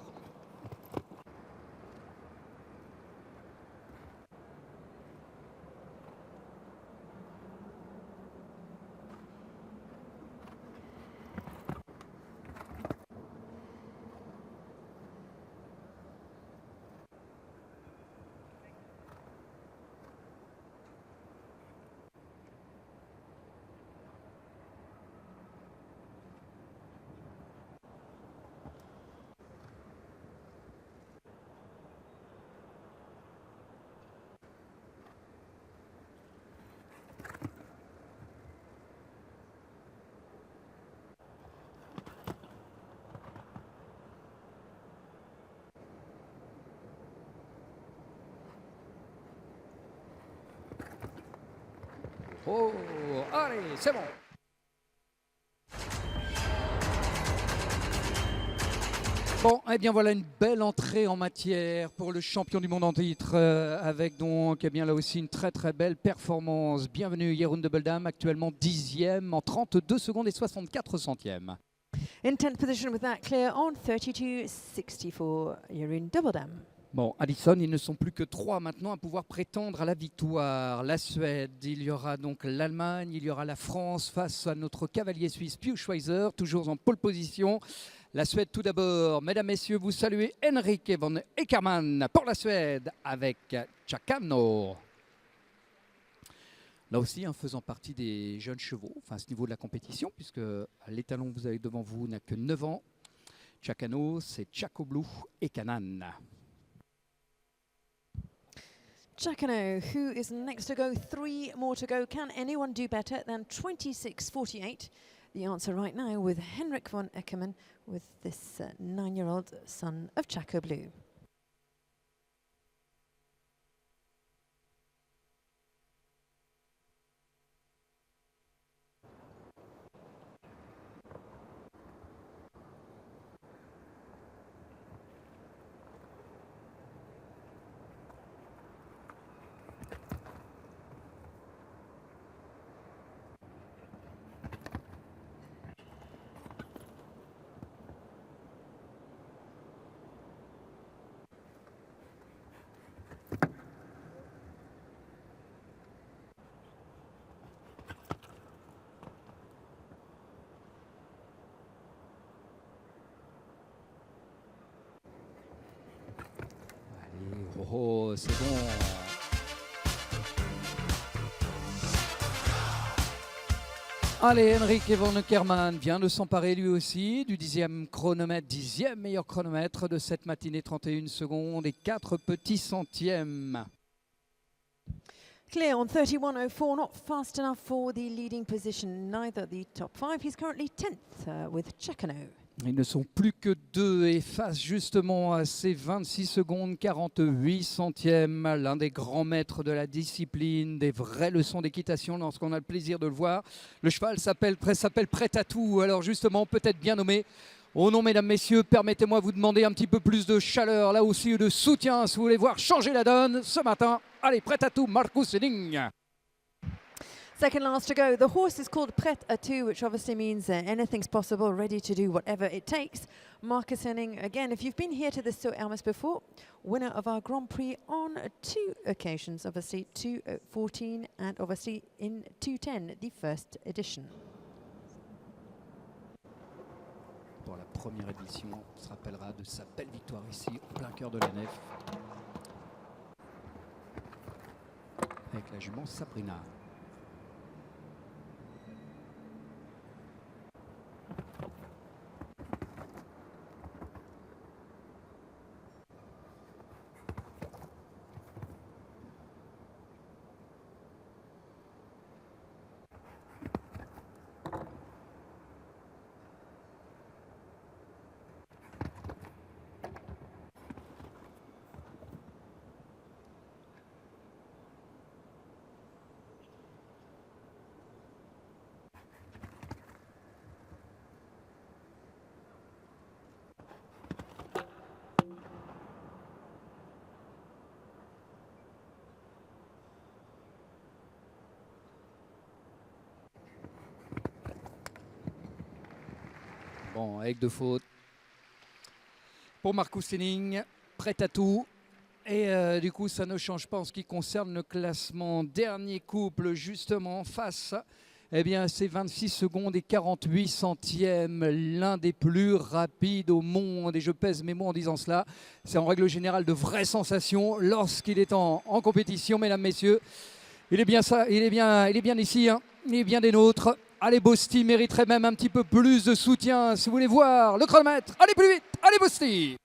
Oh, allez, c'est bon. Bon, eh bien voilà une belle entrée en matière pour le champion du monde en titre, avec donc eh bien là aussi une très très belle performance. Bienvenue Jeroen de Beldam, actuellement 10e en 32 secondes et 64 centièmes. In 10th position with that clear on 32.64, Jeroen Dubbeldam. Bon, Alison, ils ne sont plus que 3 maintenant à pouvoir prétendre à la victoire. La Suède, il y aura donc l'Allemagne, il y aura la France face à notre cavalier suisse Pius Schweizer, toujours en pole position. La Suède tout d'abord. Mesdames, Messieurs, vous saluez Henrik von Eckermann pour la Suède avec Chakano. Là aussi, faisant partie des jeunes chevaux, à ce niveau de la compétition, puisque l'étalon que vous avez devant vous n'a que 9 ans. Chakano, c'est Chakoblu Ekanan. Chakano, who is next to go, 3 more to go. Can anyone do better than 26.48? The answer right now with Henrik von Eckermann, with this 9-year-old son of Chaco Blue. Oh, c'est bon. Allez, Henrik von Eckermann vient de s'emparer lui aussi du 10e chronomètre, 10e meilleur chronomètre de cette matinée, 31 secondes et 4 petits centièmes. Clear on 31.04, not fast enough for the leading position, neither the top 5. He's currently 10th with Chakano. Ils ne sont plus que 2 et face justement à ces 26 secondes 48 centièmes, l'un des grands maîtres de la discipline, des vraies leçons d'équitation lorsqu'on a le plaisir de le voir. Le cheval s'appelle Prêt à tout, alors justement peut-être bien nommé. Au nom, mesdames, messieurs, permettez-moi de vous demander un petit peu plus de chaleur, là aussi de soutien si vous voulez voir changer la donne ce matin. Allez, Prêt à tout, Marcus Henning. Second last to go. The horse is called Prêt à tout, which obviously means anything's possible, ready to do whatever it takes. Marcus Henning, again, if you've been here to the Sto Elmas before, winner of our Grand Prix on 2 occasions, obviously 2014 and obviously in 2010, the first edition. Pour la première édition, on se rappellera de sa belle victoire ici, au plein cœur de la nef, avec la jument Sabrina. Bon, avec 2 fautes. Pour Marcus Henning, Prêt à tout. Et du coup, ça ne change pas en ce qui concerne le classement. Dernier couple, justement, face à ces 26 secondes et 48 centièmes. L'un des plus rapides au monde. Et je pèse mes mots en disant cela. C'est en règle générale de vraies sensations lorsqu'il est en compétition, mesdames, messieurs. Il est bien ça, il est bien ici, hein. Il est bien des nôtres. Allez, Bosti mériterait même un petit peu plus de soutien si vous voulez voir le chronomètre. Allez plus vite, allez Bosti.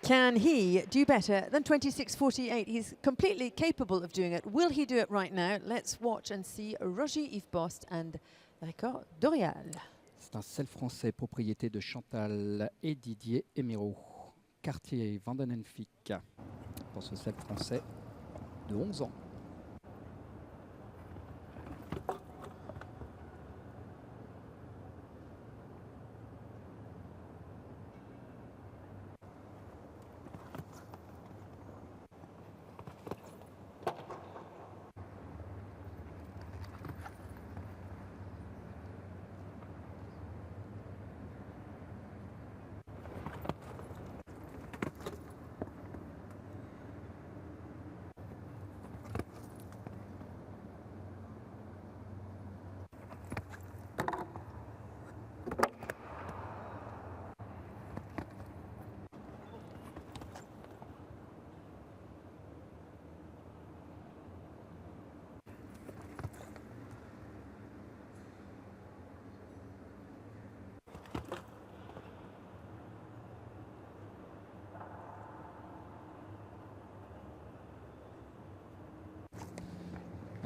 Can he do better than 26.48? He's completely capable of doing it. Will he do it right now? Let's watch and see Roger Yves Bost and Record Dorial. C'est un sel français, propriété de Chantal et Didier Émiraud. Quartier Vandenenfic pour ce sel français. de 11 ans.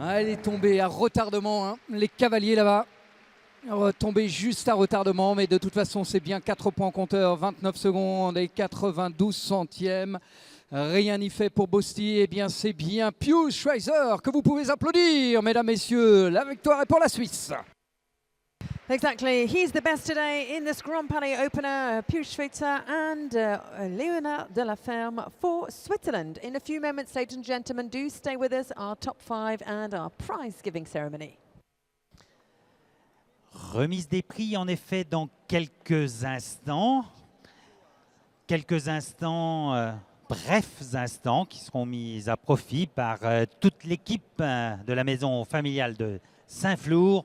Ah, elle est tombée à retardement, hein. Les cavaliers là-bas. Tombé juste à retardement, mais de toute façon, c'est bien 4 points compteur, 29 secondes et 92 centièmes. Rien n'y fait pour Bosti. Eh bien, c'est bien Pius Schweizer que vous pouvez applaudir, mesdames, messieurs. La victoire est pour la Suisse. Exactly. He's the best today in this Grand Palais opener, Pius Schweizer and Léonard Delaferme for Switzerland. In a few moments, ladies and gentlemen, do stay with us, our top 5 and our prize-giving ceremony. Remise des prix, en effet, dans quelques instants. Quelques instants, brefs instants, qui seront mis à profit par toute l'équipe de la maison familiale de Saint-Flour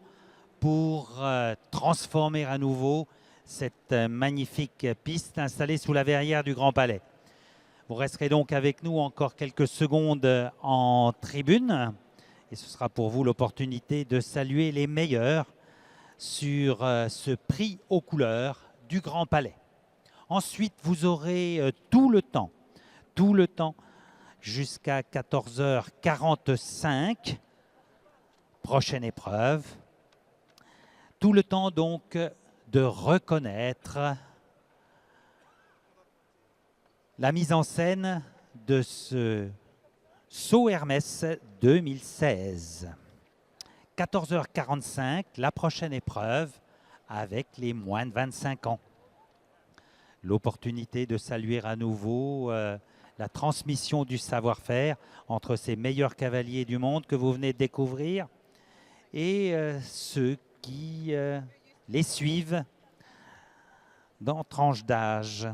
pour transformer à nouveau cette magnifique piste installée sous la verrière du Grand Palais. Vous resterez donc avec nous encore quelques secondes en tribune et ce sera pour vous l'opportunité de saluer les meilleurs sur ce prix aux couleurs du Grand Palais. Ensuite, vous aurez tout le temps jusqu'à 14h45, prochaine épreuve. Tout le temps donc de reconnaître la mise en scène de ce saut Hermès 2016. 14h45, la prochaine épreuve avec les moins de 25 ans. L'opportunité de saluer à nouveau la transmission du savoir-faire entre ces meilleurs cavaliers du monde que vous venez de découvrir et ceux qui les suivent dans tranche d'âge.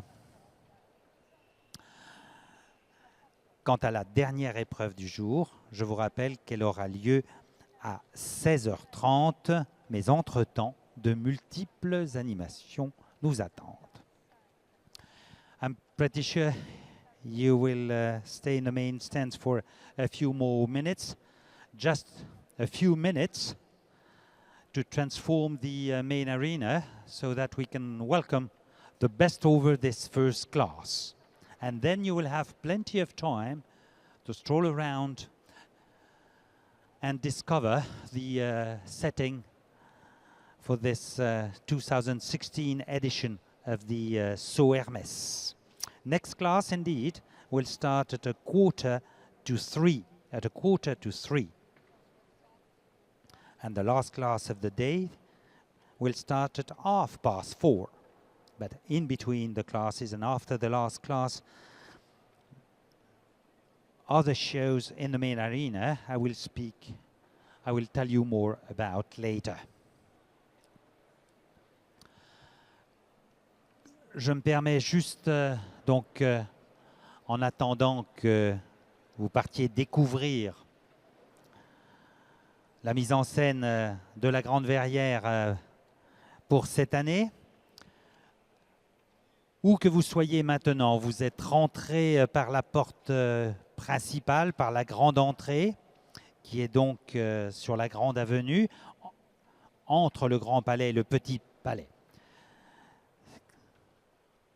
Quant à la dernière épreuve du jour, je vous rappelle qu'elle aura lieu à 16h30, mais entre-temps, de multiples animations nous attendent. I'm pretty sure you will stay in the main stands for a few more minutes, just a few minutes to transform the main arena so that we can welcome the best over this first class. And then you will have plenty of time to stroll around and discover the setting for this 2016 edition of the Saut Hermès. Next class, indeed, will start at 2:45. At 2:45. And the last class of the day will start at 4:30. But in between the classes and after the last class, other shows in the main arena, I will tell you more about later. Je me permets juste, en attendant que vous partiez découvrir la mise en scène de la Grande Verrière pour cette année, où que vous soyez maintenant, vous êtes rentré par la porte principale, par la grande entrée, qui est donc sur la grande avenue, entre le Grand Palais et le Petit Palais.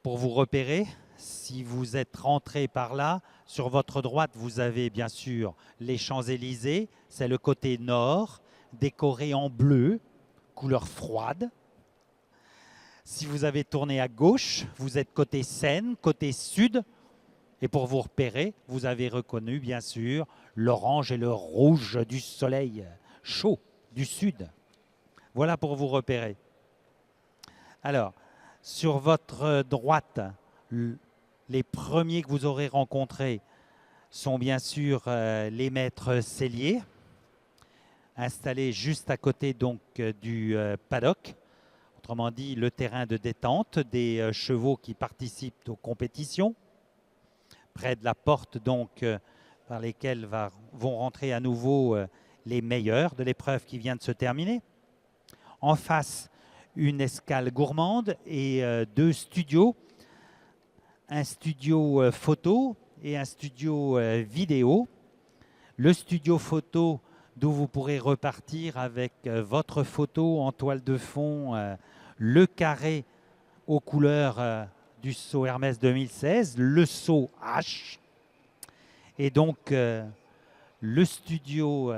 Pour vous repérer, si vous êtes rentré par là, sur votre droite, vous avez bien sûr les Champs-Élysées, c'est le côté nord, décoré en bleu, couleur froide. Si vous avez tourné à gauche, vous êtes côté Seine, côté sud, Et pour vous repérer, vous avez reconnu bien sûr l'orange et le rouge du soleil chaud du sud. Voilà pour vous repérer. Alors, sur votre droite, les premiers que vous aurez rencontrés sont bien sûr les maîtres selliers, installés juste à côté donc du paddock, autrement dit le terrain de détente des chevaux qui participent aux compétitions, près de la porte donc par lesquelles vont rentrer à nouveau les meilleurs de l'épreuve qui vient de se terminer. En face, une escale gourmande et deux studios, un studio photo et un studio vidéo. Le studio photo d'où vous pourrez repartir avec votre photo en toile de fond, le carré aux couleurs du saut Hermès 2016, le saut H, et donc le studio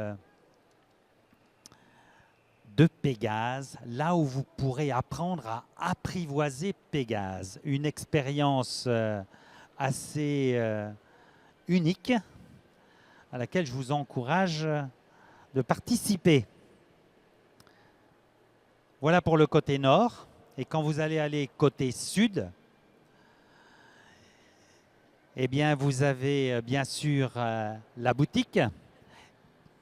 de Pégase, là où vous pourrez apprendre à apprivoiser Pégase. Une expérience assez unique à laquelle je vous encourage de participer. Voilà pour le côté nord. Et quand vous allez aller côté sud, eh bien, vous avez bien sûr la boutique,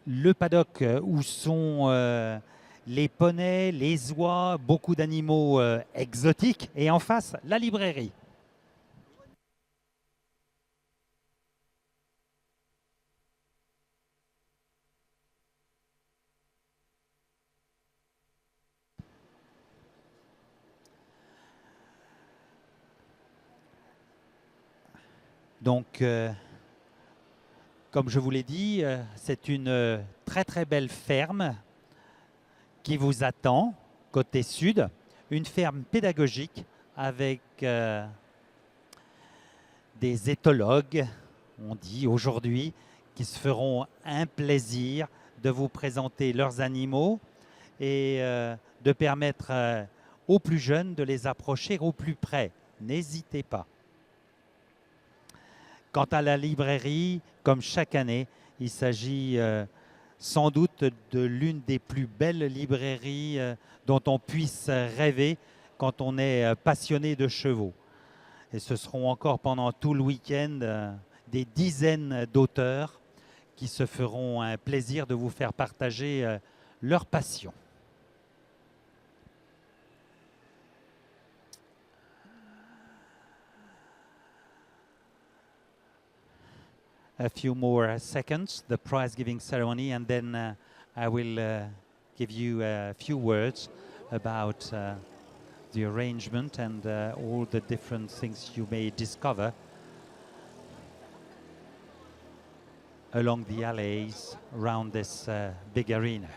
le paddock où sont les poneys, les oies, beaucoup d'animaux exotiques, et en face, la librairie. Donc, comme je vous l'ai dit, c'est une très très belle ferme qui vous attend côté sud, une ferme pédagogique avec des éthologues, on dit aujourd'hui, qui se feront un plaisir de vous présenter leurs animaux et de permettre aux plus jeunes de les approcher au plus près. N'hésitez pas. Quant à la librairie, comme chaque année, il s'agit sans doute de l'une des plus belles librairies dont on puisse rêver quand on est passionné de chevaux. Et ce seront encore pendant tout le week-end des dizaines d'auteurs qui se feront un plaisir de vous faire partager leur passion. A few more seconds, the prize-giving ceremony, and then I will give you a few words about the arrangement and all the different things you may discover along the alleys around this big arena.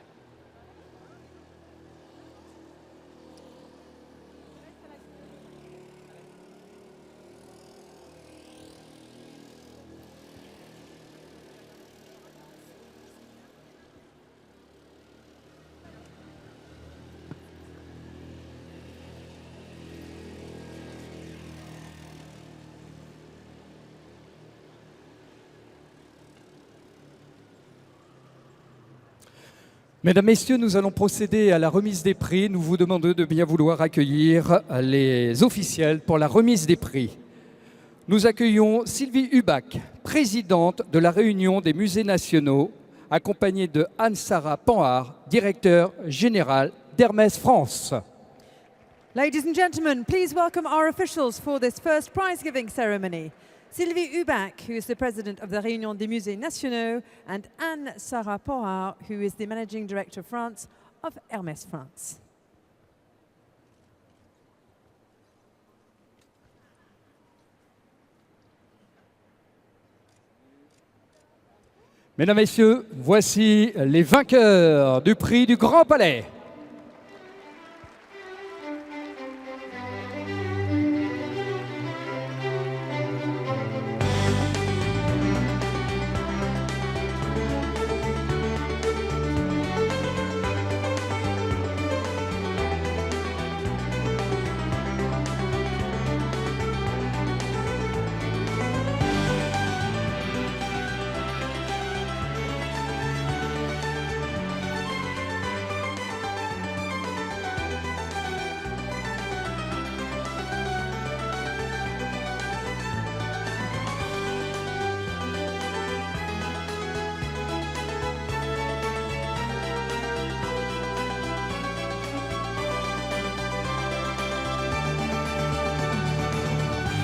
Mesdames, Messieurs, nous allons procéder à la remise des prix. Nous vous demandons de bien vouloir accueillir les officiels pour la remise des prix. Nous accueillons Sylvie Hubac, présidente de la Réunion des musées nationaux, accompagnée de Anne-Sara Panhard, directeur général d'Hermès France. Ladies and gentlemen, please welcome our officials for this first prize-giving ceremony. Sylvie Hubac, who is the president of the Réunion des Musées Nationaux, and Anne-Sara Panhard, who is the managing director of France of Hermès France. Mesdames, Messieurs, voici les vainqueurs du prix du Grand Palais.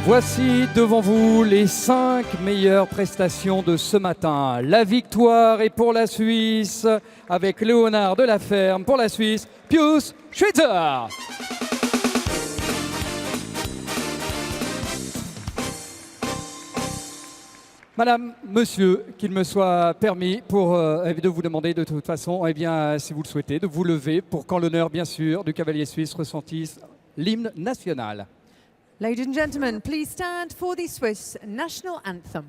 Voici devant vous les 5 meilleures prestations de ce matin. La victoire est pour la Suisse avec Léonard Delaferme. Pour la Suisse, Pius Schwitzer. Madame, monsieur, qu'il me soit permis de vous demander de toute façon, si vous le souhaitez, de vous lever pour qu'en l'honneur, bien sûr, du cavalier suisse ressentisse l'hymne national. Ladies and gentlemen, please stand for the Swiss national anthem.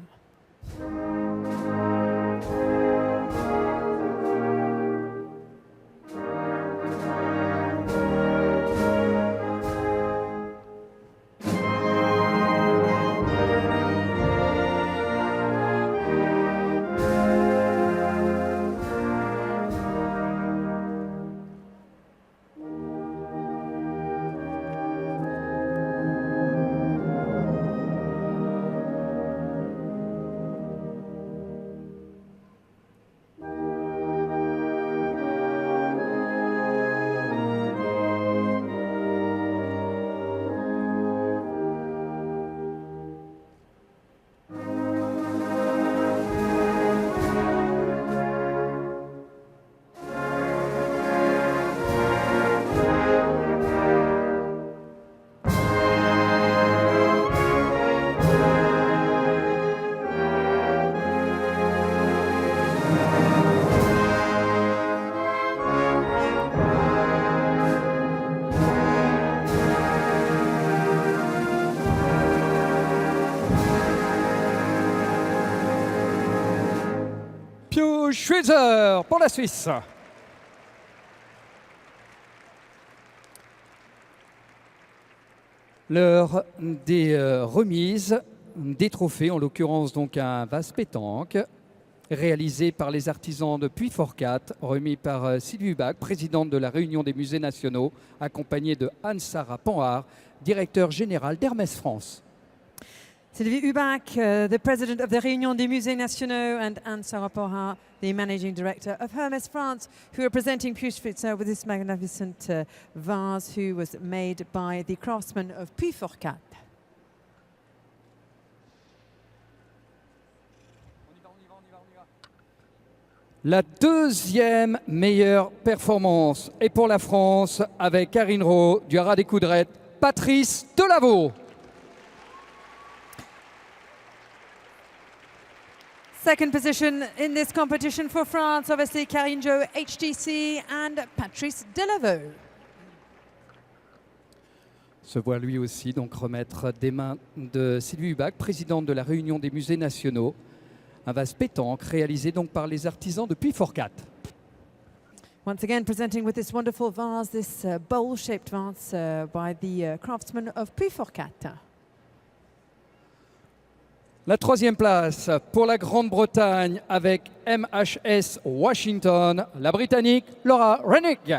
Pius Schwitzer pour la Suisse. L'heure des remises des trophées, en l'occurrence donc un vase pétanque, réalisé par les artisans de Puyfort-4, remis par Sylvie Hubac, présidente de la Réunion des musées nationaux, accompagnée de Anne-Sara Panhard, directeur général d'Hermès France. Sylvie Hubac, the president of the Réunion des Musées Nationaux, and Anne-Sara Panhard, the managing director of Hermès France, who are presenting Pius Schwitzer with this magnificent vase, who was made by the craftsmen of Puyfort-4. La deuxième meilleure performance est pour la France avec Karine Rowe du Haras des Coudrettes, Patrice Delaveau. Second position in this competition for France, obviously Karine Jo, HTC, and Patrice Delaveau. Se voit lui aussi donc remettre des mains de Sylvie Hubac, présidente de la Réunion des musées nationaux, un vase pétanque réalisé donc par les artisans de Puyfort-4. Once again presenting with this wonderful vase, this bowl-shaped vase by the craftsmen of Puyfort-4. La troisième place pour la Grande-Bretagne avec MHS Washington, la Britannique Laura Renwick.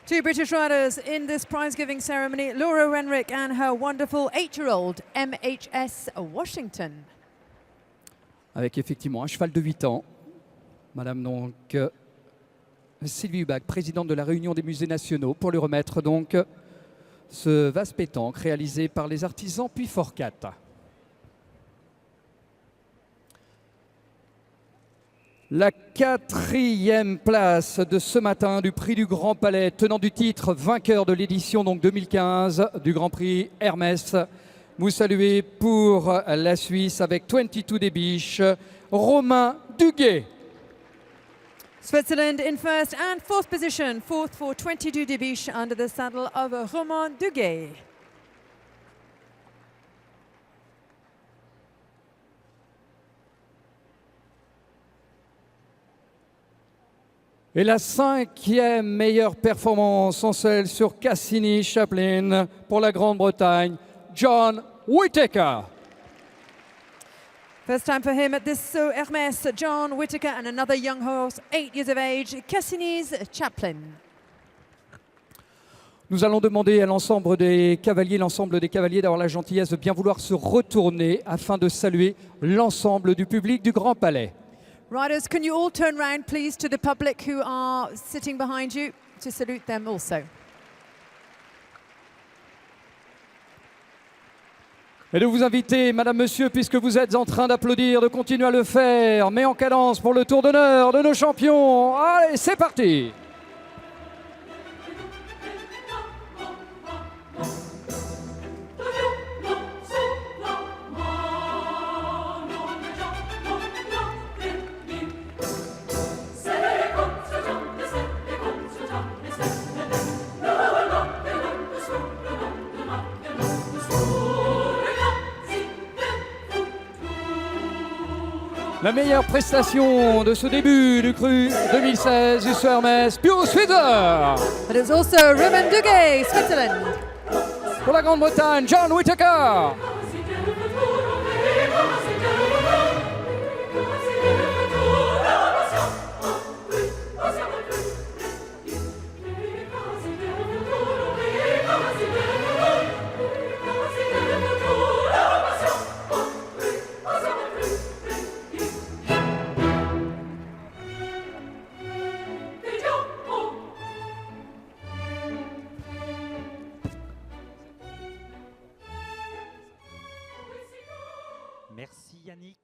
Two British riders in this prize-giving ceremony, Laura Renwick and her wonderful 8-year-old MHS Washington. Avec effectivement un cheval de 8 ans. Madame donc Sylvie Hubac, présidente de la Réunion des musées nationaux, pour lui remettre donc ce vase pétanque réalisé par les artisans Puyfort-4. La quatrième place de ce matin du prix du Grand Palais, tenant du titre vainqueur de l'édition donc 2015 du Grand Prix Hermès. Vous saluez pour la Suisse avec 22 des biches, Romain Duguay. Switzerland in first and fourth position, fourth for 22 des biches under the saddle of Romain Duguay. Et la cinquième meilleure performance en celle sur Cassini Chaplin pour la Grande-Bretagne, John Whittaker. First time for him at this Hermès, John Whittaker, and another young horse, 8 years of age, Cassini's Chaplin. Nous allons demander à l'ensemble des cavaliers d'avoir la gentillesse de bien vouloir se retourner afin de saluer l'ensemble du public du Grand Palais. Riders, can you all turn round, please, to the public who are sitting behind you to salute them also. Et de vous inviter, madame, monsieur, puisque vous êtes en train d'applaudir, de continuer à le faire, mais en cadence pour le tour d'honneur de nos champions. Allez, c'est parti! La meilleure prestation de ce début du cru 2016 du Hermès, Pius Switzer. But it's also Ruben Duguay, Switzerland. Pour la Grande-Bretagne, John Whittaker. Merci Yannick.